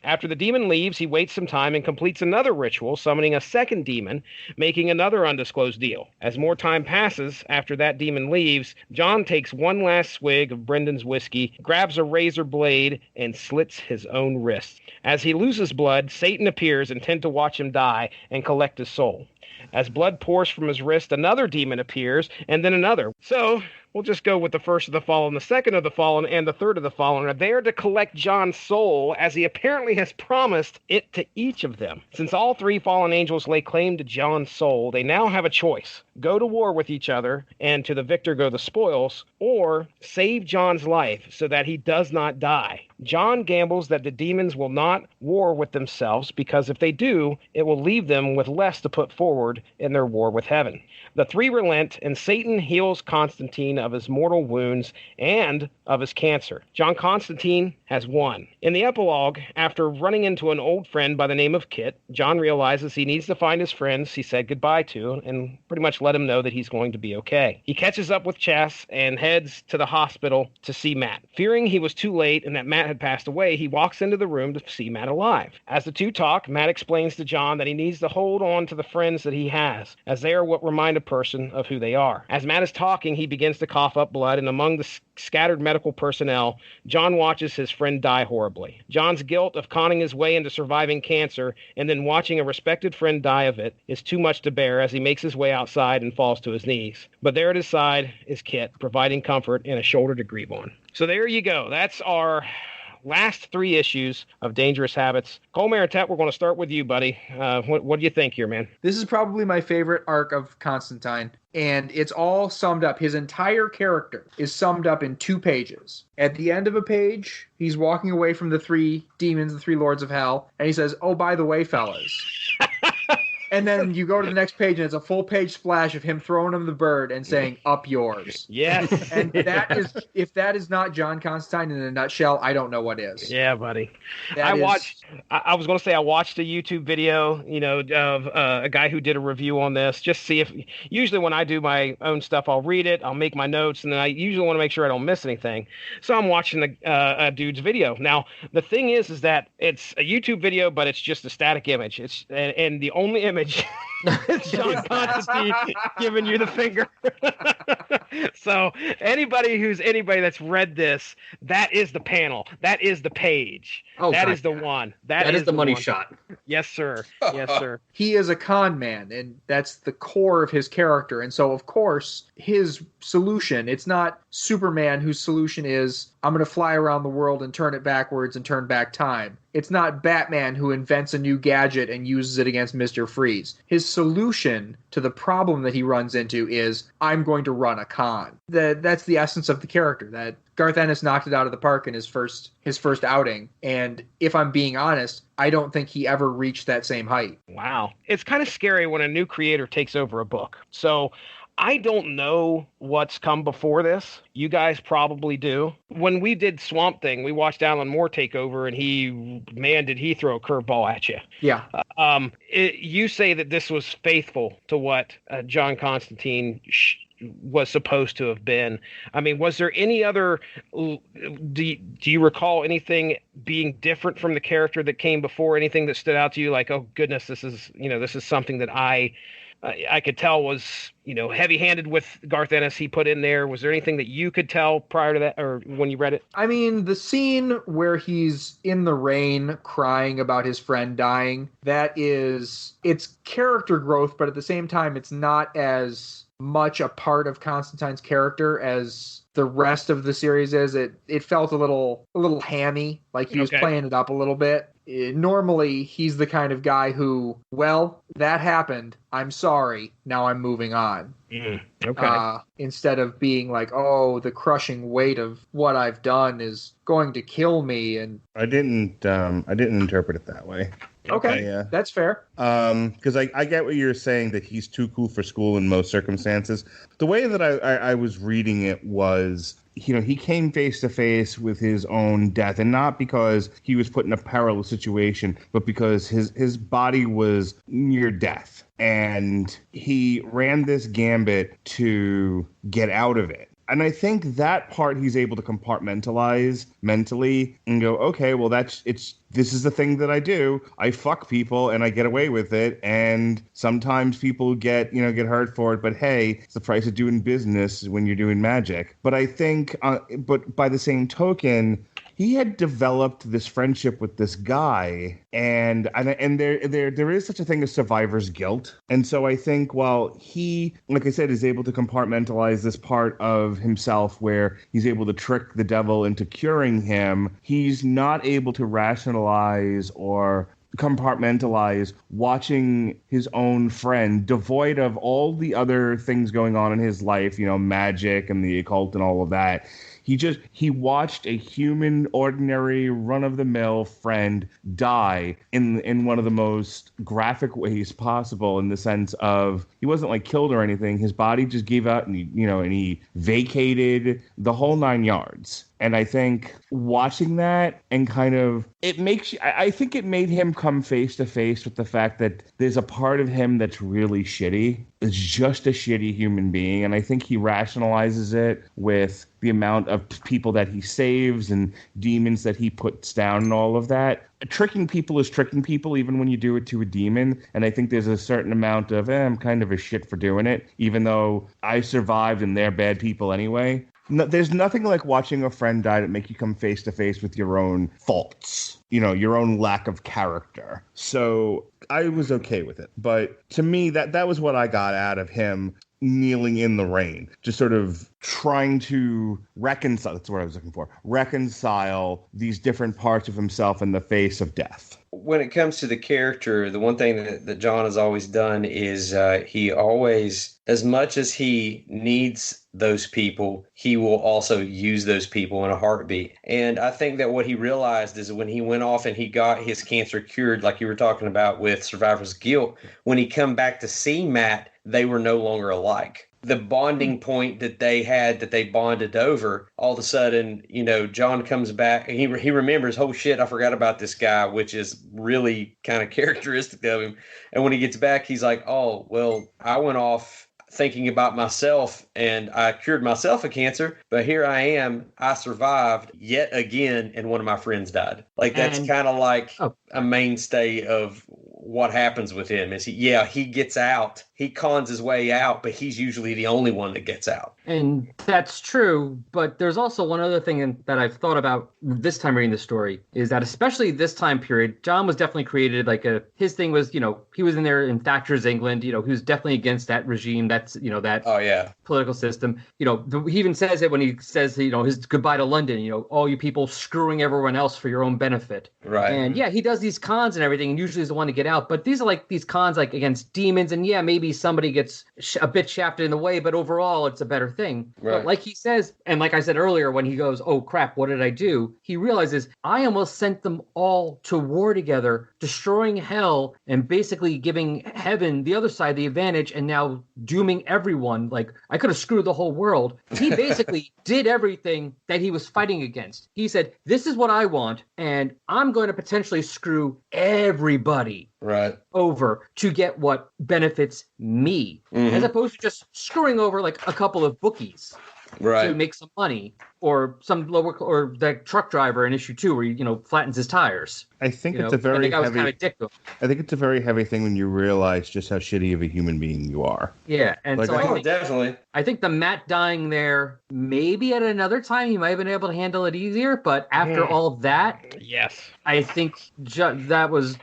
After the demon leaves, he waits some time and completes another ritual, summoning a second demon, making another undisclosed deal. As more time passes, after that demon leaves, John takes one last swig of Brendan's whiskey, grabs a razor blade, and slits his own wrists. As he loses blood, Satan appears, intent to watch him die and collect his soul. As blood pours from his wrist, another demon appears, and then another. So we'll just go with the first of the fallen, the second of the fallen, and the third of the fallen are there to collect John's soul, as he apparently has promised it to each of them. Since all 3 fallen angels lay claim to John's soul, they now have a choice. Go to war with each other, and to the victor go the spoils, or save John's life so that he does not die. John gambles that the demons will not war with themselves, because if they do, it will leave them with less to put forward in their war with heaven. The 3 relent, and Satan heals Constantine of his mortal wounds and of his cancer. John Constantine has won. In the epilogue, after running into an old friend by the name of Kit, John realizes he needs to find his friends he said goodbye to and pretty much let him know that he's going to be okay. He catches up with Chas and heads to the hospital to see Matt. Fearing he was too late and that Matt had passed away, he walks into the room to see Matt alive. As the two talk, Matt explains to John that he needs to hold on to the friends that he has, as they are what remind a person of who they are. As Matt is talking, he begins to cough up blood, and among the scattered medical personnel, John watches his friend die horribly. John's guilt of conning his way into surviving cancer and then watching a respected friend die of it is too much to bear, as he makes his way outside and falls to his knees. But there at his side is Kit, providing comfort and a shoulder to grieve on. So there you go. That's our last 3 issues of Dangerous Habits. Cole Maritet, we're going to start with you, buddy. What do you think here, man? This is probably my favorite arc of Constantine, and it's all summed up. His entire character is summed up in 2 pages. At the end of a page, he's walking away from the 3 demons, the 3 lords of hell, and he says, "Oh, by the way, fellas." And then you go to the next page, and it's a full-page splash of him throwing him the bird and saying, "Up yours." Yes. And that is, if that is not John Constantine in a nutshell, I don't know what is. Yeah, buddy. I watched a YouTube video, of a guy who did a review on this. Just see if, usually when I do my own stuff, I'll read it, I'll make my notes, and then I usually want to make sure I don't miss anything. So I'm watching a dude's video. Now, the thing is that it's a YouTube video, but it's just a static image. And the only image image. It's John Constantine giving you the finger. So anybody that's read this, that is the panel. That is the page. Oh, that God, is the yeah. one. That is the money one. shot. Yes, sir. Yes, sir. He is a con man, and that's the core of his character. And so, of course, his solution, it's not Superman whose solution is, I'm going to fly around the world and turn it backwards and turn back time. It's not Batman who invents a new gadget and uses it against Mr. Freeze. His solution to the problem that he runs into is, I'm going to run a con. That's the essence of the character. That Garth Ennis knocked it out of the park in his first outing. And if I'm being honest, I don't think he ever reached that same height. Wow. It's kind of scary when a new creator takes over a book. So I don't know what's come before this. You guys probably do. When we did Swamp Thing, we watched Alan Moore take over, and did he throw a curveball at you? Yeah. You say that this was faithful to what John Constantine was supposed to have been. I mean, was there any other, do you recall anything being different from the character that came before? Anything that stood out to you like, oh goodness, this is something that I could tell was, heavy-handed with Garth Ennis he put in there. Was there anything that you could tell prior to that or when you read it? I mean, the scene where he's in the rain crying about his friend dying, it's character growth, but at the same time, it's not as much a part of Constantine's character as the rest of the series is. It felt a little hammy, like he was playing it up a little bit. Normally, he's the kind of guy who, well, that happened. I'm sorry. Now I'm moving on. Okay. Instead of being like, oh, the crushing weight of what I've done is going to kill me. And I didn't interpret it that way. Okay, yeah, that's fair. Because I get what you're saying, that he's too cool for school in most circumstances. The way that I was reading it was, he came face to face with his own death, and not because he was put in a perilous situation, but because his body was near death, and he ran this gambit to get out of it. And I think that part he's able to compartmentalize mentally and go, okay, well, this is the thing that I do. I fuck people and I get away with it. And sometimes people get hurt for it. But hey, it's the price of doing business when you're doing magic. But I think, but by the same token, he had developed this friendship with this guy, and there is such a thing as survivor's guilt. And so I think while he, like I said, is able to compartmentalize this part of himself where he's able to trick the devil into curing him, he's not able to rationalize or compartmentalize watching his own friend, devoid of all the other things going on in his life, magic and the occult and all of that. He watched a human, ordinary, run-of-the-mill friend die in one of the most graphic ways possible, in the sense of he wasn't like killed or anything. His body just gave out, and he vacated the whole 9 yards. And I think watching that and I think it made him come face to face with the fact that there's a part of him that's really shitty. It's just a shitty human being. And I think he rationalizes it with the amount of people that he saves and demons that he puts down and all of that. Tricking people is tricking people, even when you do it to a demon. And I think there's a certain amount of, I'm kind of a shit for doing it, even though I survived and they're bad people anyway. No, there's nothing like watching a friend die that make you come face to face with your own faults, your own lack of character. So I was okay with it. But to me, that was what I got out of him kneeling in the rain, just sort of trying to reconcile. That's what I was looking for. Reconcile these different parts of himself in the face of death. When it comes to the character, the one thing that John has always done is he always, as much as he needs those people, he will also use those people in a heartbeat. And I think that what he realized is when he went off and he got his cancer cured, like you were talking about with Survivor's Guilt, when he come back to see Matt, they were no longer alike. The bonding point that they bonded over, all of a sudden, John comes back and he remembers, oh shit, I forgot about this guy, which is really kind of characteristic of him. And when he gets back, he's like, oh, well, I went off thinking about myself and I cured myself of cancer, but here I am, I survived yet again and one of my friends died. Like that's kind of like a mainstay of what happens with him. Is he gets out. He cons his way out, but he's usually the only one that gets out. And that's true, but there's also one other thing that I've thought about this time reading the story, is that especially this time period, John was definitely created his thing was, he was in there in Thatcher's England, he was definitely against that regime, that political system. He even says it when he says, his goodbye to London, all you people screwing everyone else for your own benefit. Right. And yeah, he does these cons and everything, and usually is the one to get out, but these are these cons against demons, and yeah, maybe somebody gets a bit shafted in the way, but overall it's a better thing. Right. But like he says, and like I said earlier, when he goes, oh crap, what did I do? He realizes, I almost sent them all to war together, destroying hell and basically giving heaven, the other side, the advantage, and now dooming everyone. I could have screwed the whole world. He basically did everything that he was fighting against. He said, this is what I want, and I'm going to potentially screw everybody over to get what benefits me, as opposed to just screwing over a couple of bookies to make some money, or some lower, or that truck driver in issue 2 where he flattens his tires. I think it's a very heavy. Was kind of a dick to him. I think it's a very heavy thing when you realize just how shitty of a human being you are. Yeah, and definitely. I think the Matt dying there, maybe at another time he might have been able to handle it easier, but after all of that, yes, I think John was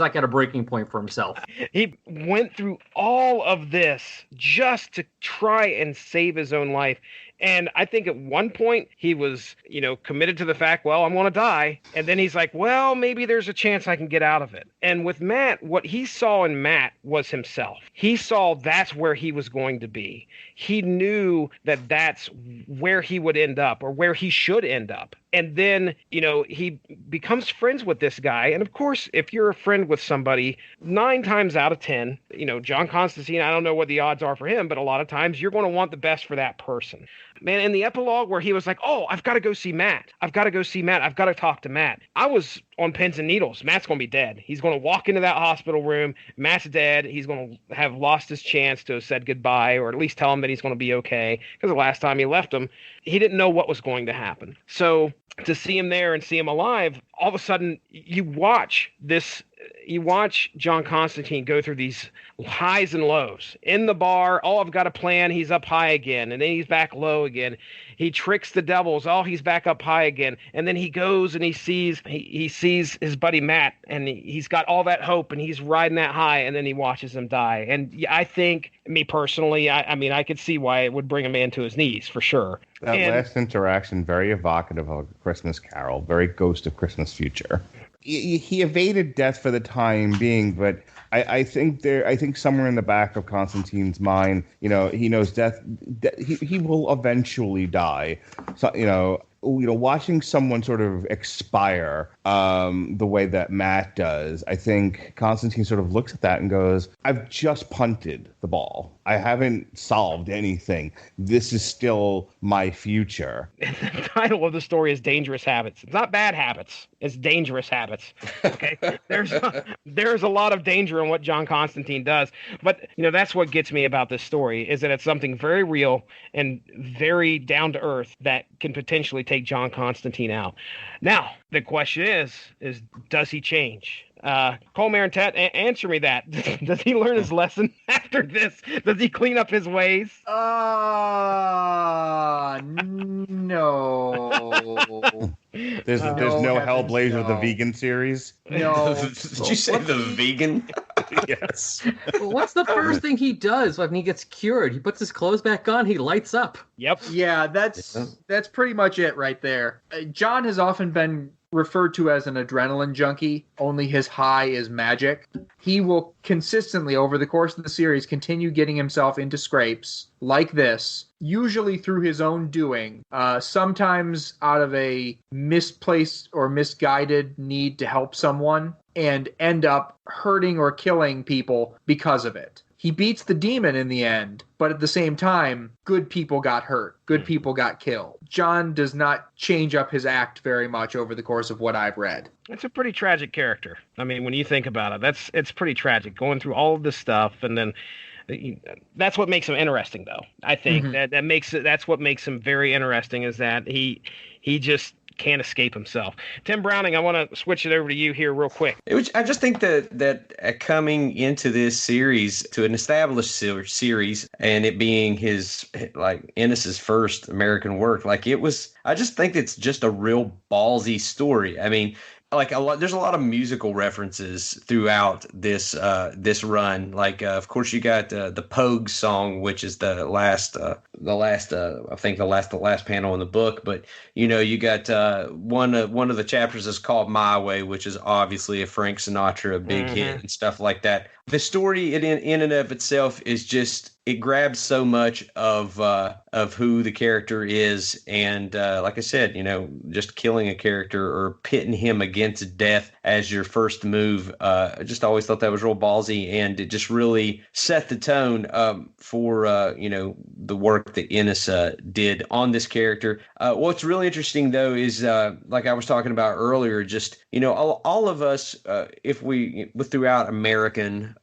at a breaking point for himself. He went through all of this just to try and save his own life. And I think at one point he was, committed to the fact, well, I'm going to die. And then he's like, well, maybe there's a chance I can get out of it. And with Matt, what he saw in Matt was himself. He saw that's where he was going to be. He knew that that's where he would end up, or where he should end up. And then, he becomes friends with this guy. And of course, if you're a friend with somebody, 9 times out of 10, John Constantine, I don't know what the odds are for him, but a lot of times you're going to want the best for that person. Man, in the epilogue where he was like, oh, I've got to go see Matt. I've got to talk to Matt. I was on pins and needles. Matt's going to be dead. He's going to walk into that hospital room. Matt's dead. He's going to have lost his chance to have said goodbye, or at least tell him that he's going to be okay. Because the last time he left him, he didn't know what was going to happen. So to see him there and see him alive, all of a sudden you watch John Constantine go through these highs and lows. In the bar, oh, I've got a plan. He's up high again. And then he's back low again. He tricks the devils. Oh, he's back up high again. And then he goes and he sees his buddy Matt, and he's got all that hope, and he's riding that high, and then he watches him die. And I think, me personally, I could see why it would bring a man to his knees, for sure. That last interaction, very evocative of A Christmas Carol, very Ghost of Christmas Future. He evaded death for the time being, but I think somewhere in the back of Constantine's mind, he knows death. He will eventually die. So, watching someone sort of expire the way that Matt does, I think Constantine sort of looks at that and goes, I've just punted the ball. I haven't solved anything. This is still my future. The title of the story is Dangerous Habits. It's not bad habits. It's dangerous habits. Okay. There's a lot of danger in what John Constantine does. But, that's what gets me about this story, is that it's something very real and very down to earth that can potentially take John Constantine out. Now, the question is does he change? Cole Marentet, answer me that. Does he learn his lesson after this? Does he clean up his ways? No. There's no Hellblazer, the vegan series. No. Did you say the vegan? Yes. What's the first thing he does when he gets cured? He puts his clothes back on. He lights up. Yep. Yeah, that's pretty much it right there. John has often been referred to as an adrenaline junkie. Only his high is magic. He will consistently, over the course of the series, continue getting himself into scrapes like this, usually through his own doing, sometimes out of a misplaced or misguided need to help someone, and end up hurting or killing people because of it. He beats the demon in the end, but at the same time, good people got hurt. Good people got killed. John does not change up his act very much over the course of what I've read. It's a pretty tragic character. I mean, when you think about it, it's pretty tragic, going through all of this stuff, and then that's what makes him interesting, though. I think that's what makes him very interesting, is that he just can't escape himself. Tim Browning, I want to switch it over to you here real quick. I just think that coming into this series, to an established series, and it being his, like, Ennis's first American work, like, it was, I just think it's just a real ballsy story. I mean, like, there's a lot of musical references throughout this run. Like, of course, you got the Pogue song, which is the last panel in the book. But you got one of the chapters is called My Way, which is obviously a Frank Sinatra big hit and stuff like that. The story in and of itself is just, it grabs so much of who the character is, and like I said, just killing a character or pitting him against death as your first move. I just always thought that was real ballsy, and it just really set the tone for the work that Ennis did on this character. What's really interesting though is like I was talking about earlier, just all of us, if we throughout American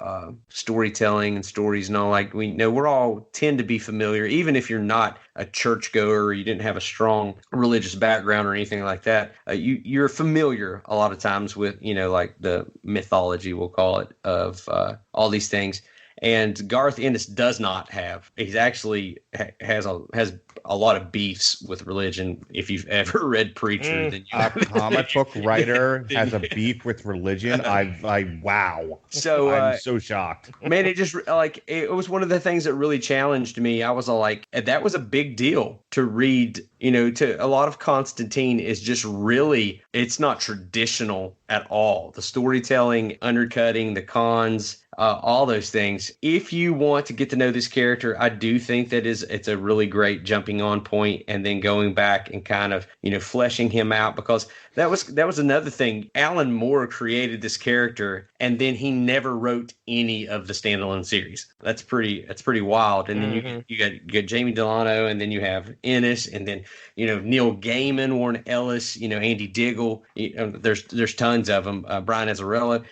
storytelling and stories and all, like, we're all tend to be familiar, even if you're not a churchgoer or you didn't have a strong religious background or anything like that. You're familiar a lot of times with, like the mythology, we'll call it, of all these things. And Garth Ennis does not have. He's actually has a lot of beefs with religion. If you've ever read Preacher, then a comic book writer has a beef with religion. Wow. So I'm so shocked. Man, it just, like, it was one of the things that really challenged me. I was like, that was a big deal to read. To a lot of Constantine is just really, it's not traditional at all. The storytelling, undercutting, the cons, all those things. If you want to get to know this character, I do think that it's a really great jumping on point, and then going back and kind of, fleshing him out, because that was another thing. Alan Moore created this character, and then he never wrote any of the standalone series. That's pretty wild. And then you got Jamie Delano, and then you have Ennis, and then Neil Gaiman, Warren Ellis, Andy Diggle. There's tons of them. Brian Azzarello.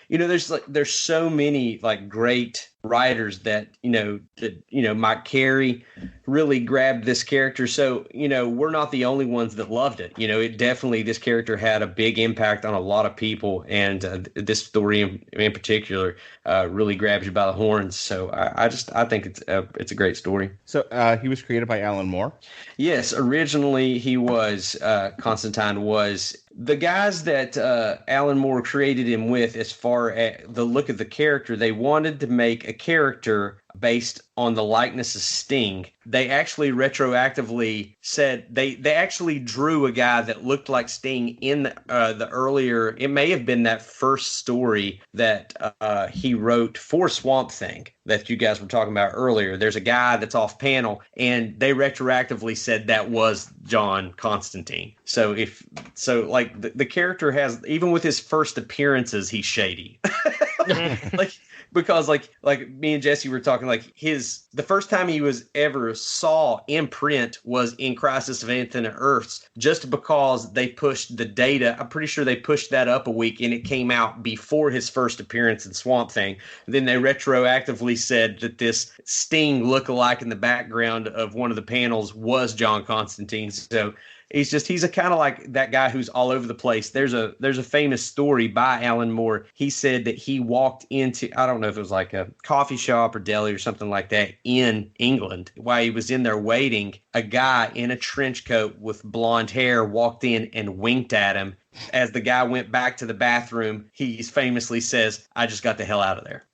There's so many, like, great writers that Mike Carey really grabbed this character. So we're not the only ones that loved it. It definitely, this character had a big impact on a lot of people, and this story in particular really grabs you by the horns. So I think it's a great story. So he was created by Alan Moore. Yes, originally he was Constantine was. The guys that Alan Moore created him with, as far as the look of the character, they wanted to make a character based on the likeness of Sting. They actually retroactively said they actually drew a guy that looked like Sting in the earlier, it may have been that first story that he wrote for Swamp Thing that you guys were talking about earlier. There's a guy that's off panel, and they retroactively said that was John Constantine. So the character has, even with his first appearances, he's shady. Because like me and Jesse were talking, like, the first time he was ever saw in print was in Crisis of Infinite Earths, just because they pushed the data. I'm pretty sure they pushed that up a week, and it came out before his first appearance in Swamp Thing. Then they retroactively said that this Sting lookalike in the background of one of the panels was John Constantine. So he's a kind of like that guy who's all over the place. There's a famous story by Alan Moore. He said that he walked into, I don't know if it was like a coffee shop or deli or something like that in England. While he was in there waiting, a guy in a trench coat with blonde hair walked in and winked at him. As the guy went back to the bathroom, he famously says, "I just got the hell out of there."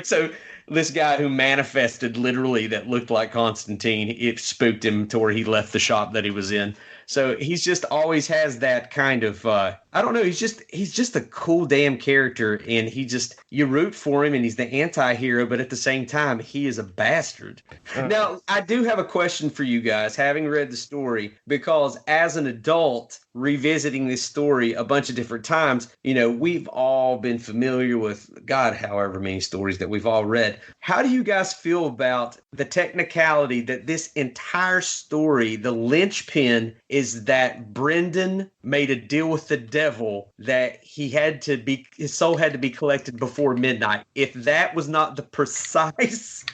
So this guy who manifested literally that looked like Constantine, it spooked him to where he left the shop that he was in. So he's just always has that kind of, I don't know, he's just a cool damn character, and you root for him, and he's the anti-hero, but at the same time, he is a bastard. Now, I do have a question for you guys, having read the story, because as an adult, revisiting this story a bunch of different times, we've all been familiar with, God, however many stories that we've all read. How do you guys feel about the technicality that this entire story, the linchpin, is that Brendan made a deal with the devil that his soul had to be collected before midnight? If that was not the precise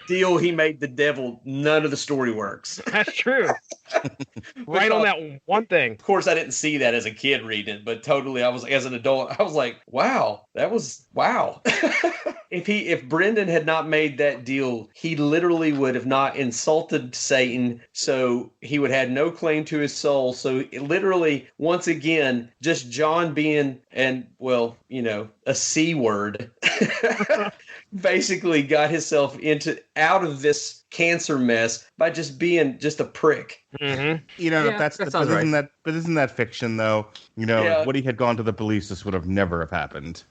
deal he made the devil, none of the story works. That's true. Right on that one thing. Of course, I didn't see that as a kid reading it, but totally, I was as an adult, I was like, wow, that was wow. If Brendan had not made that deal, he literally would have not insulted Satan, so he would have no claim to his soul. So literally, once again, just John being, and well, a C word, basically got himself out of this cancer mess by just being just a prick. Mm-hmm. But isn't that fiction though? If Woody had gone to the police, this would have never have happened.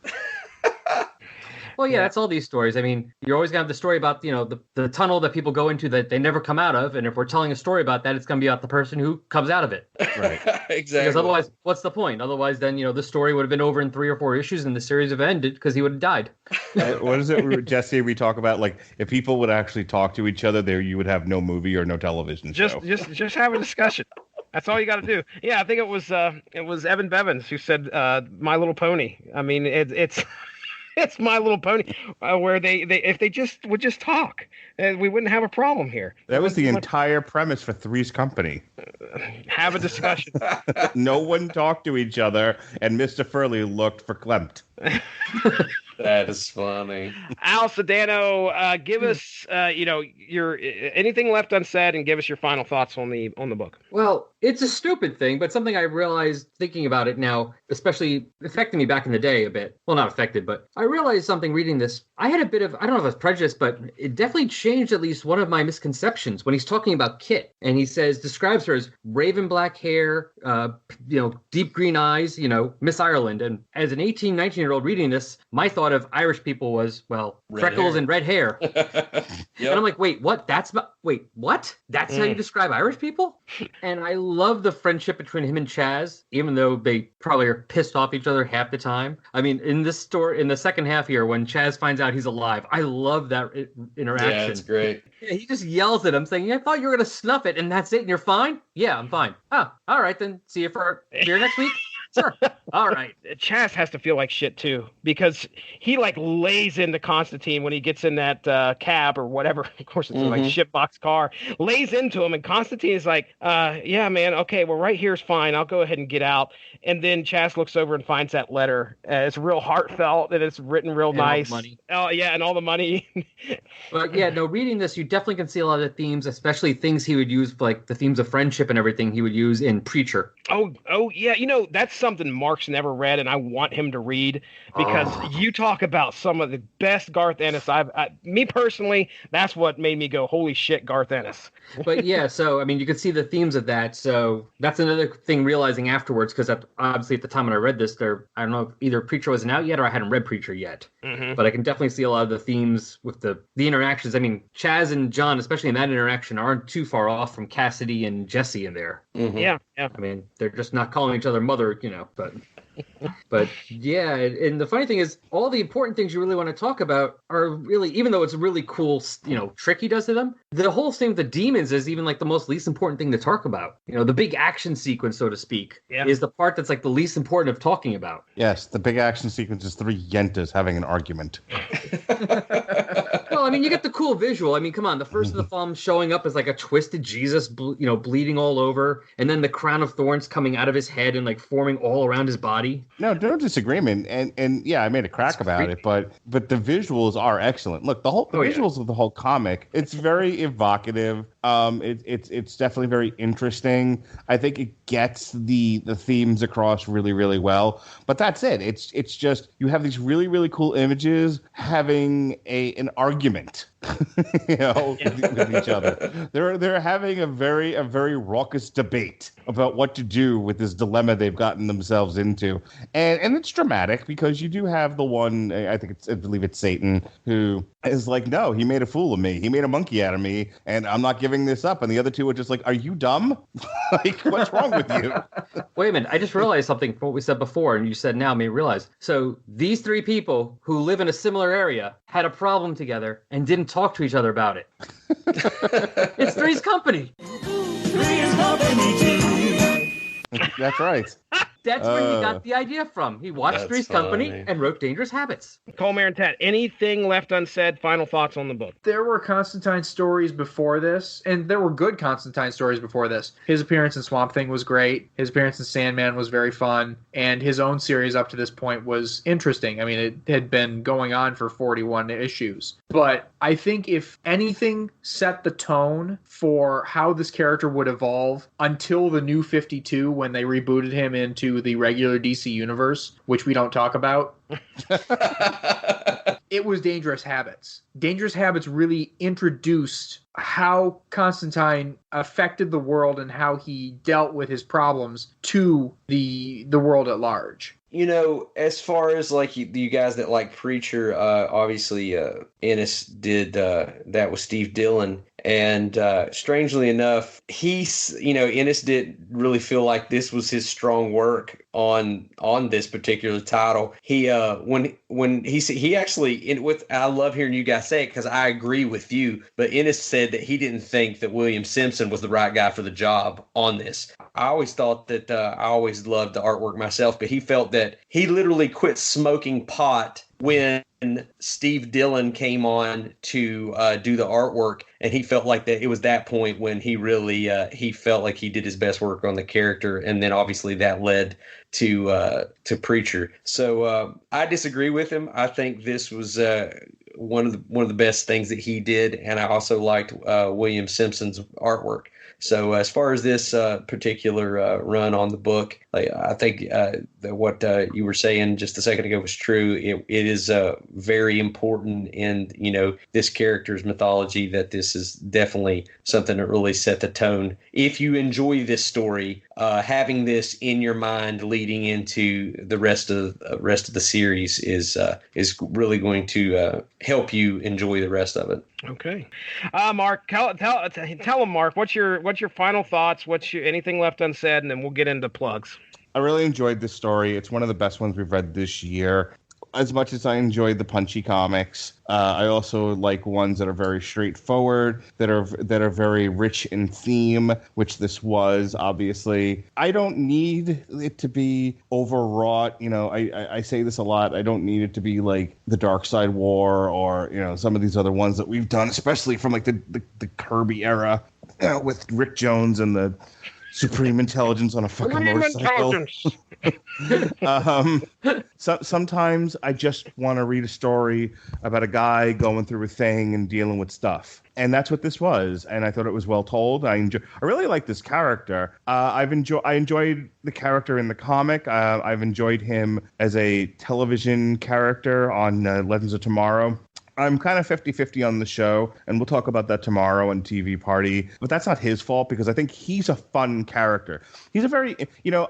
Well, yeah, that's all these stories. I mean, you're always going to have the story about, the tunnel that people go into that they never come out of. And if we're telling a story about that, it's going to be about the person who comes out of it. Right. Exactly. Because otherwise, what's the point? Otherwise, then, the story would have been over in 3 or 4 issues and the series would have ended because he would have died. What is it, Jesse, we talk about, like, if people would actually talk to each other, you would have no movie or no television show. Just have a discussion. That's all you got to do. Yeah, I think it was Evan Bevins who said My Little Pony. I mean, it's... It's My Little Pony, where they if they just would just talk, we wouldn't have a problem here. That was the entire premise for Three's Company. Have a discussion. No one talked to each other, and Mr. Furley looked for Klimt. That is funny. Al Sedano, give us your anything left unsaid, and give us your final thoughts on the book. Well, it's a stupid thing, but something I realized thinking about it now, especially affecting me back in the day a bit. Well, not affected, but I realized something reading this. I had a bit of, I don't know if it's prejudice, but it definitely changed at least one of my misconceptions when he's talking about Kit. And he describes her as raven black hair, deep green eyes, Miss Ireland. And as an 18, 19-year-old reading this, my thought of Irish people was, well, freckles and red hair. Yep. And I'm like, wait, what? That's how you describe Irish people? And I love the friendship between him and Chaz, even though they probably are pissed off each other half the time. I mean, in this story, in the second half here, when Chaz finds out he's alive, I love that interaction. Yeah, it's great. Yeah, he just yells at him saying, I thought you were going to snuff it and that's it and you're fine? Yeah, I'm fine. Oh, all right then. See you for beer next week? Sure. All right. Chaz has to feel like shit too, because he lays into Constantine when he gets in that cab or whatever. Of course, it's like shitbox car. Lays into him, and Constantine is like, "Yeah, man. Okay, well, right here's fine. I'll go ahead and get out." And then Chaz looks over and finds that letter. It's real heartfelt and it's written real nice. All the money. Oh yeah, and all the money. But yeah, no. Reading this, you definitely can see a lot of the themes, especially things he would use, like the themes of friendship and everything. He would use in Preacher. Oh yeah. That's something Mark's never read, and I want him to read, because you talk about some of the best Garth Ennis me personally, that's what made me go, holy shit, Garth Ennis. But yeah, so I mean, you can see the themes of that. So that's another thing realizing afterwards, because obviously at the time when I read this, I don't know if either Preacher wasn't out yet or I hadn't read Preacher yet. Mm-hmm. But I can definitely see a lot of the themes with the interactions. I mean, Chaz and John, especially in that interaction, aren't too far off from Cassidy and Jesse in there. Mm-hmm. Yeah. I mean, they're just not calling each other mother, but yeah, and the funny thing is, all the important things you really want to talk about are really, even though it's a really cool, trick he does to them, the whole thing with the demons is even like the most least important thing to talk about. The big action sequence, so to speak, is the part that's like the least important of talking about. Yes, the big action sequence is 3 yentas having an argument. Well, I mean, you get the cool visual. I mean, come on, the first of the film showing up as like a twisted Jesus, bleeding all over, and then the crown of thorns coming out of his head and like forming all around his body. No disagreement, and yeah, I made a crack about it, but the visuals are excellent. Look, the visuals of the whole comic, it's very evocative. It's definitely very interesting. I think it gets the themes across really, really well. But that's it. It's just you have these really, really cool images having an argument. With each other. They're having a very raucous debate about what to do with this dilemma they've gotten themselves into, and it's dramatic because you do have the one, I believe it's Satan, who is like, no, he made a fool of me, he made a monkey out of me, and I'm not giving this up. And the other two are just like, are you dumb? Like, what's wrong with you? Wait a minute, I just realized something from what we said before, and you said now made me realize. So these 3 people who live in a similar area had a problem together and didn't talk to each other about it. It's Three's Company. That's right. That's where he got the idea from. He watched That's Three's Company funny. and wrote Dangerous Habits. Cole Marentat, anything left unsaid? Final thoughts on the book? There were Constantine stories before this, and there were good Constantine stories before this. His appearance in Swamp Thing was great. His appearance in Sandman was very fun, and his own series up to this point was interesting. I mean, it had been going on for 41 issues. But I think if anything set the tone for how this character would evolve until the New 52 when they rebooted him into the regular DC universe, which we don't talk about, it was Dangerous Habits. Dangerous Habits really introduced how Constantine affected the world and how he dealt with his problems to the world at large. You know, as far as like you guys that like Preacher, obviously Ennis did that with Steve Dillon. And strangely enough, Ennis didn't really feel like this was his strong work on this particular title. He when he actually I love hearing you guys say it because I agree with you. But Ennis said that he didn't think that William Simpson was the right guy for the job on this. I always thought that I always loved the artwork myself, but he felt that he literally quit smoking pot when Steve Dillon came on to do the artwork, and he felt like that it was that point when he really he felt like he did his best work on the character, and then obviously that led to Preacher. So I disagree with him. I think this was one of the best things that he did, and I also liked William Simpson's artwork. So as far as this particular run on the book, I think that what you were saying just a second ago was true. It is very important in this character's mythology that this is definitely something that really set the tone. If you enjoy this story, having this in your mind leading into the rest of the series is really going to help you enjoy the rest of it. Okay, Mark, tell him, Mark, what's your final thoughts? Anything left unsaid, and then we'll get into plugs. I really enjoyed this story. It's one of the best ones we've read this year. As much as I enjoyed the punchy comics, I also like ones that are very straightforward, that are very rich in theme, which this was, obviously. I don't need it to be overwrought. I say this a lot. I don't need it to be like the Dark Side War or, some of these other ones that we've done, especially from like the Kirby era with Rick Jones and the Supreme Intelligence on a fucking motorcycle. Sometimes I just want to read a story about a guy going through a thing and dealing with stuff. And that's what this was. And I thought it was well told. I really like this character. I enjoyed the character in the comic. I've enjoyed him as a television character on Legends of Tomorrow. I'm kind of 50-50 on the show, and we'll talk about that tomorrow on TV Party. But that's not his fault because I think he's a fun character. He's a very,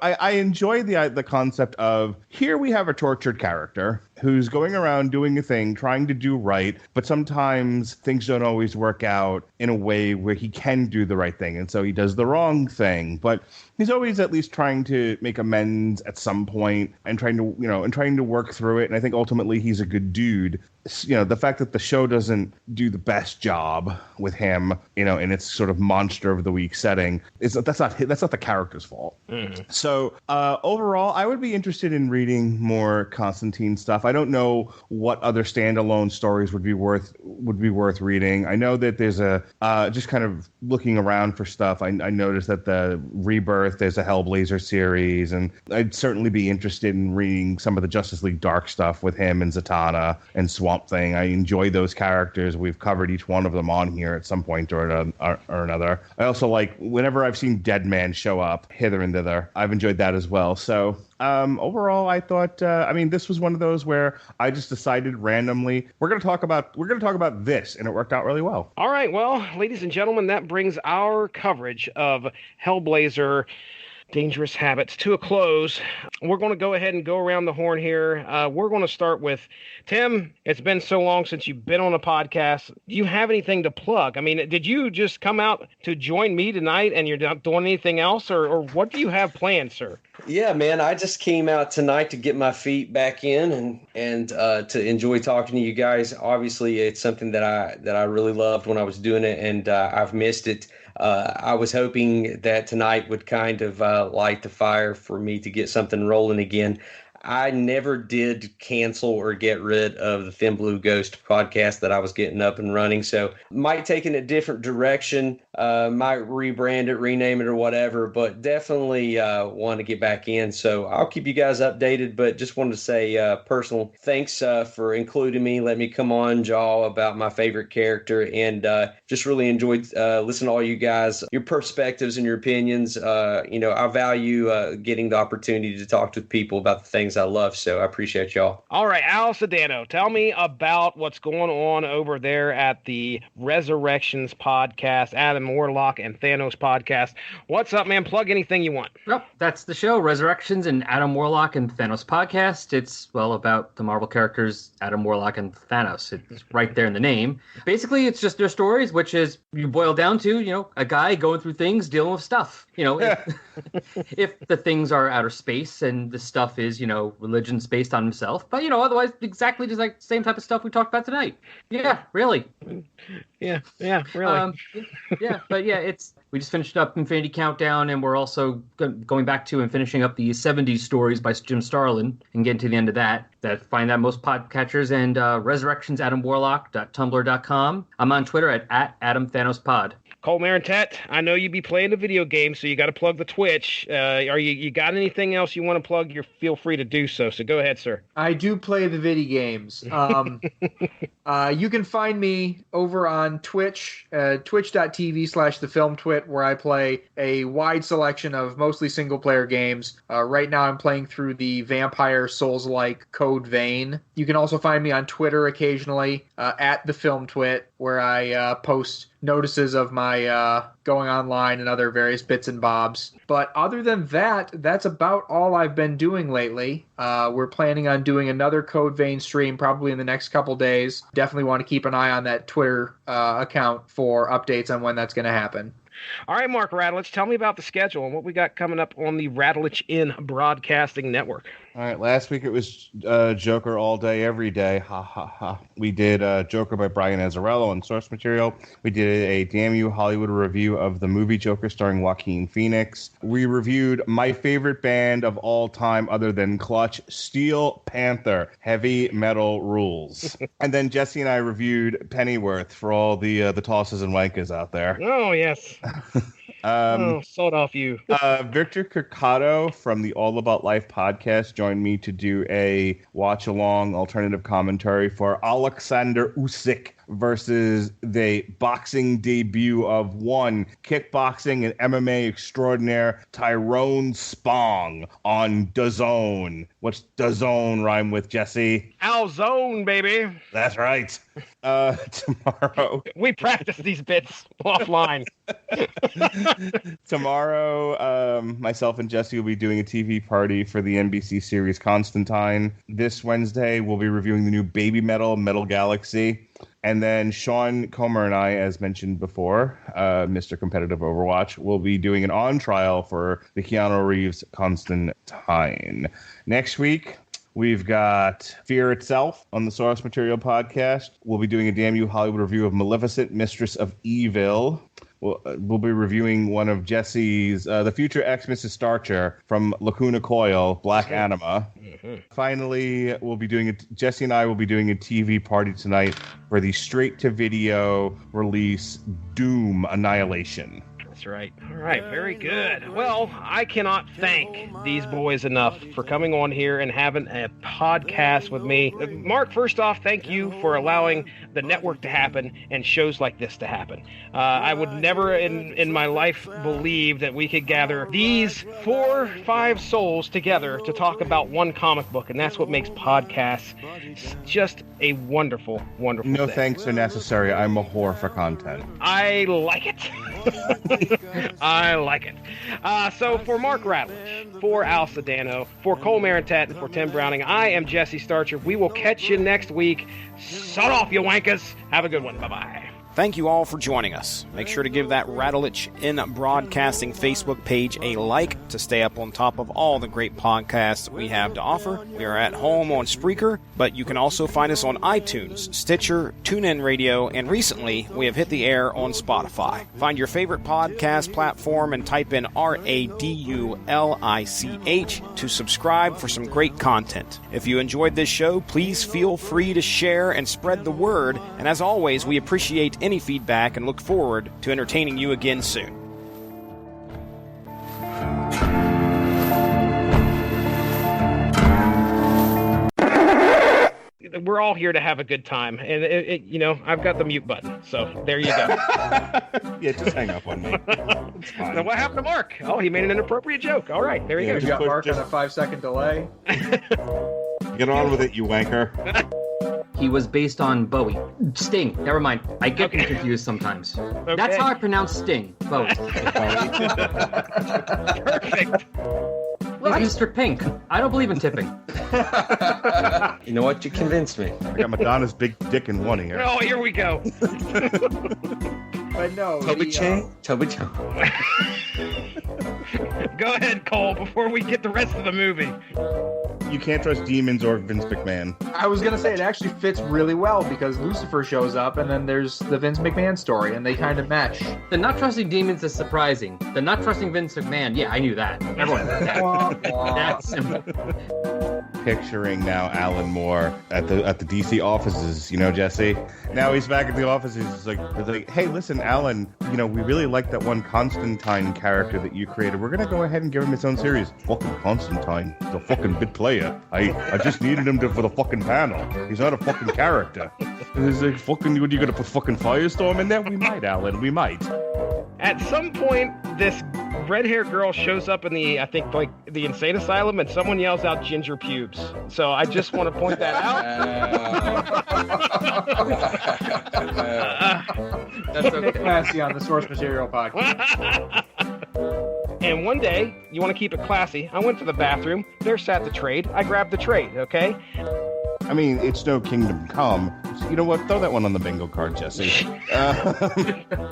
I enjoy the concept of here we have a tortured character who's going around doing a thing, trying to do right, but sometimes things don't always work out in a way where he can do the right thing, and so he does the wrong thing. But he's always at least trying to make amends at some point and trying to work through it. And I think ultimately he's a good dude. The fact that the show doesn't do the best job with him, in its sort of monster of the week setting, that's not the character's fault. Mm-hmm. So overall, I would be interested in reading more Constantine stuff. I don't know what other standalone stories would be worth reading. I know that there's just kind of looking around for stuff. I noticed that the Rebirth, there's a Hellblazer series, and I'd certainly be interested in reading some of the Justice League Dark stuff with him and Zatanna and Swamp Thing. I enjoy those characters. We've covered each one of them on here at some point or another. I also like whenever I've seen Deadman show up hither and thither. I've enjoyed that as well. So overall, I thought, this was one of those where I just decided randomly we're going to talk about this, and it worked out really well. All right, well, ladies and gentlemen, that brings our coverage of Hellblazer Dangerous Habits to a close. We're going to go ahead and go around the horn here. We're going to start with Tim. It's been so long since you've been on a podcast. Do you have anything to plug? I mean, did you just come out to join me tonight and you're not doing anything else, or what do you have planned, sir? Yeah, man, I just came out tonight to get my feet back in and to enjoy talking to you guys. Obviously, it's something that I really loved when I was doing it, and I've missed it. I was hoping that tonight would kind of light the fire for me to get something rolling again. I never did cancel or get rid of the Thin Blue Ghost podcast that I was getting up and running. So might take in a different direction, might rebrand it, rename it or whatever, but definitely want to get back in. So I'll keep you guys updated, but just wanted to say personal thanks for including me. Let me come on, Jaw, about my favorite character, and just really enjoyed listening to all you guys, your perspectives and your opinions. I value getting the opportunity to talk to people about the things I love, so I appreciate y'all. All right, Al Sedano, tell me about what's going on over there at the Resurrections podcast, Adam Warlock and Thanos podcast. What's up, man? Plug anything you want. Well, that's the show, Resurrections and Adam Warlock and Thanos podcast. It's, well, about the Marvel characters Adam Warlock and Thanos. It's right there in the name. Basically, it's just their stories, which is, you boil down to, a guy going through things, dealing with stuff. If the things are outer space and the stuff is, religion's based on himself. But, otherwise, exactly just like the same type of stuff we talked about tonight. Yeah, really. Yeah, really. We just finished up Infinity Countdown, and we're also going back to and finishing up the 70s stories by Jim Starlin and getting to the end of that. Find that most podcatchers and resurrectionsadamwarlock.tumblr.com. I'm on Twitter at AdamThanosPod. Cole Marentet, I know you be playing the video game, so you got to plug the Twitch. You got anything else you want to plug? Feel free to do so. So go ahead, sir. I do play the video games. You can find me over on Twitch, twitch.tv/thefilmtwit, where I play a wide selection of mostly single-player games. Right now I'm playing through the Vampire Souls-like Code Vein. You can also find me on Twitter occasionally, at thefilmtwit, where I post notices of my going online and other various bits and bobs. But other than that, that's about all I've been doing lately. We're planning on doing another Code Vein stream probably in the next couple days. Definitely want to keep an eye on that Twitter account for updates on when that's going to happen. All right, Mark Radulich, tell me about the schedule and what we got coming up on the Radulich in Broadcasting Network. All right, last week it was Joker all day, every day. Ha, ha, ha. We did Joker by Brian Azzarello on source material. We did a Damn You Hollywood review of the movie Joker starring Joaquin Phoenix. We reviewed my favorite band of all time other than Clutch, Steel Panther, Heavy Metal Rules. And then Jesse and I reviewed Pennyworth for all the tosses and wankers out there. Oh, yes. Sold off you. Victor Kirkado from the All About Life podcast joined me to do a watch-along alternative commentary for Alexander Usyk versus the boxing debut of one kickboxing and MMA extraordinaire Tyrone Spong on DAZN. What's DAZN rhyme with, Jesse? Alzone, baby. That's right. Tomorrow. We practice these bits offline. Tomorrow, myself and Jesse will be doing a TV party for the NBC series Constantine. This Wednesday, we'll be reviewing the new Baby Metal Galaxy. And then Sean Comer and I, as mentioned before, Mr. Competitive Overwatch, will be doing an on-trial for the Keanu Reeves Constantine. Next week, we've got Fear Itself on the Source Material podcast. We'll be doing a Damn You Hollywood review of Maleficent, Mistress of Evil. We'll be reviewing one of Jesse's, the future ex-Mrs. Starcher from Lacuna Coil, Black Anima. Mm-hmm. Finally, Jesse and I will be doing a TV party tonight for the straight-to-video release Doom Annihilation. That's right. All right. Very good. Well, I cannot thank these boys enough for coming on here and having a podcast with me. Mark, first off, thank you for allowing the network to happen and shows like this to happen. I would never in my life believe that we could gather these 4-5 souls together to talk about one comic book, and that's what makes podcasts just a wonderful, wonderful No thing. thanks are necessary. I'm a whore for content. I like it. I like it. So for Mark Radulich, for Al Sedano, for Cole Marentet, and for Tim Browning, I am Jesse Starcher. We will catch you next week. Sod off, you wankers. Have a good one. Bye-bye. Thank you all for joining us. Make sure to give that Radulich in Broadcasting Facebook page a like to stay up on top of all the great podcasts we have to offer. We are at home on Spreaker, but you can also find us on iTunes, Stitcher, TuneIn Radio, and recently we have hit the air on Spotify. Find your favorite podcast platform and type in RADULICH to subscribe for some great content. If you enjoyed this show, please feel free to share and spread the word, and as always, we appreciate any feedback and look forward to entertaining you again soon. We're all here to have a good time, and I've got the mute button, so there you go. Yeah, just hang up on me. It's fine. Now, what happened to Mark? Oh, he made an inappropriate joke. All right, there you You go. got Mark on a 5-second delay. Get on with it, you wanker. He was based on Bowie. Sting. Never mind. I get them confused sometimes. Okay. That's how I pronounce Sting. Bowie. Perfect. Like Mr. Pink. I don't believe in tipping. You know what? You convinced me. I got Madonna's big dick in one ear. Oh, here we go. But no, Toby Chang. Go ahead, Cole, before we get the rest of the movie. You can't trust demons or Vince McMahon. I was going to say it actually fits really well because Lucifer shows up and then there's the Vince McMahon story and they kind of mesh. The not trusting demons is surprising. The not trusting Vince McMahon, yeah, I knew that. Everyone knew that. That's simple. Picturing now Alan Moore at the DC offices, Jesse. Now he's back at the offices. He's like, hey, listen, Alan, we really like that one Constantine character that you created. We're gonna go ahead and give him his own series. Fucking Constantine, the fucking bit player. I just needed him for the fucking panel. He's not a fucking character. He's like, fucking, what, are you gonna put fucking Firestorm in there? We might, Alan, we might. At some point, this red-haired girl shows up in the insane asylum, and someone yells out ginger pubes. So I just want to point that out. That's okay. Classy on the Source Material podcast. And one day, you want to keep it classy, I went to the bathroom. There sat the trade. I grabbed the trade, okay? I mean, it's no Kingdom Come. You know what? Throw that one on the bingo card, Jesse.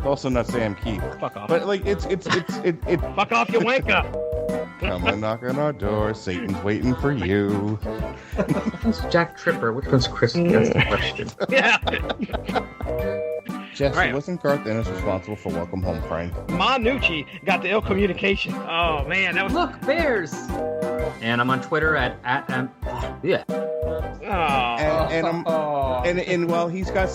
Also not Sam Keith. Fuck off. But it's Fuck off, you wanker. Come and knock on our door. Satan's waiting for you. Which one's Jack Tripper? Which one's Chris? That's the question. Yeah. Jesse, Right. wasn't Garth Ennis responsible for Welcome Home, Frank? Manucci got the ill communication. Oh, man, that was... Look, bears! And I'm on Twitter at yeah. Oh. And while he's got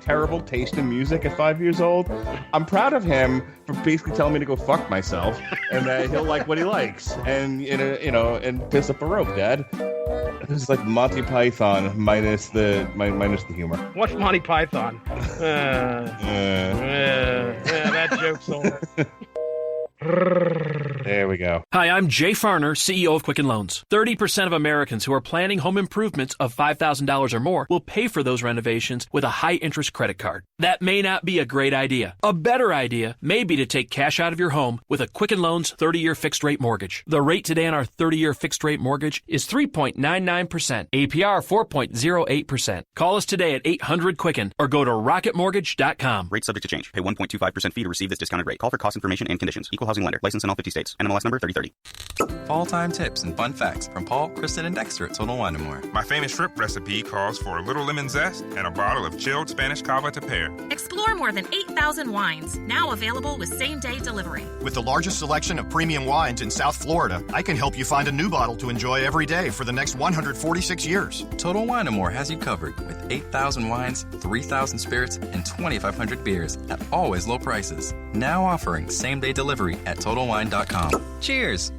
terrible taste in music at 5 years old, I'm proud of him for basically telling me to go fuck myself, and that he'll like what he likes, and and piss up a rope, Dad. It's like Monty Python minus the humor. What's Monty Python? That joke's over. There we go. Hi, I'm Jay Farner, CEO of Quicken Loans. 30% of Americans who are planning home improvements of $5,000 or more will pay for those renovations with a high-interest credit card. That may not be a great idea. A better idea may be to take cash out of your home with a Quicken Loans 30-year fixed-rate mortgage. The rate today on our 30-year fixed-rate mortgage is 3.99%, APR 4.08%. Call us today at 800-QUICKEN or go to rocketmortgage.com. Rate subject to change. Pay 1.25% fee to receive this discounted rate. Call for cost information and conditions. Equal housing lender. License in all 50 states. NMLS number 3030. Fall time tips and fun facts from Paul, Kristen, and Dexter at Total Wine & More. My famous shrimp recipe calls for a little lemon zest and a bottle of chilled Spanish cava to pair. Explore more than 8,000 wines, now available with same-day delivery. With the largest selection of premium wines in South Florida, I can help you find a new bottle to enjoy every day for the next 146 years. Total Wine & More has you covered with 8,000 wines, 3,000 spirits, and 2,500 beers at always low prices. Now offering same-day delivery at TotalWine.com. Cheers!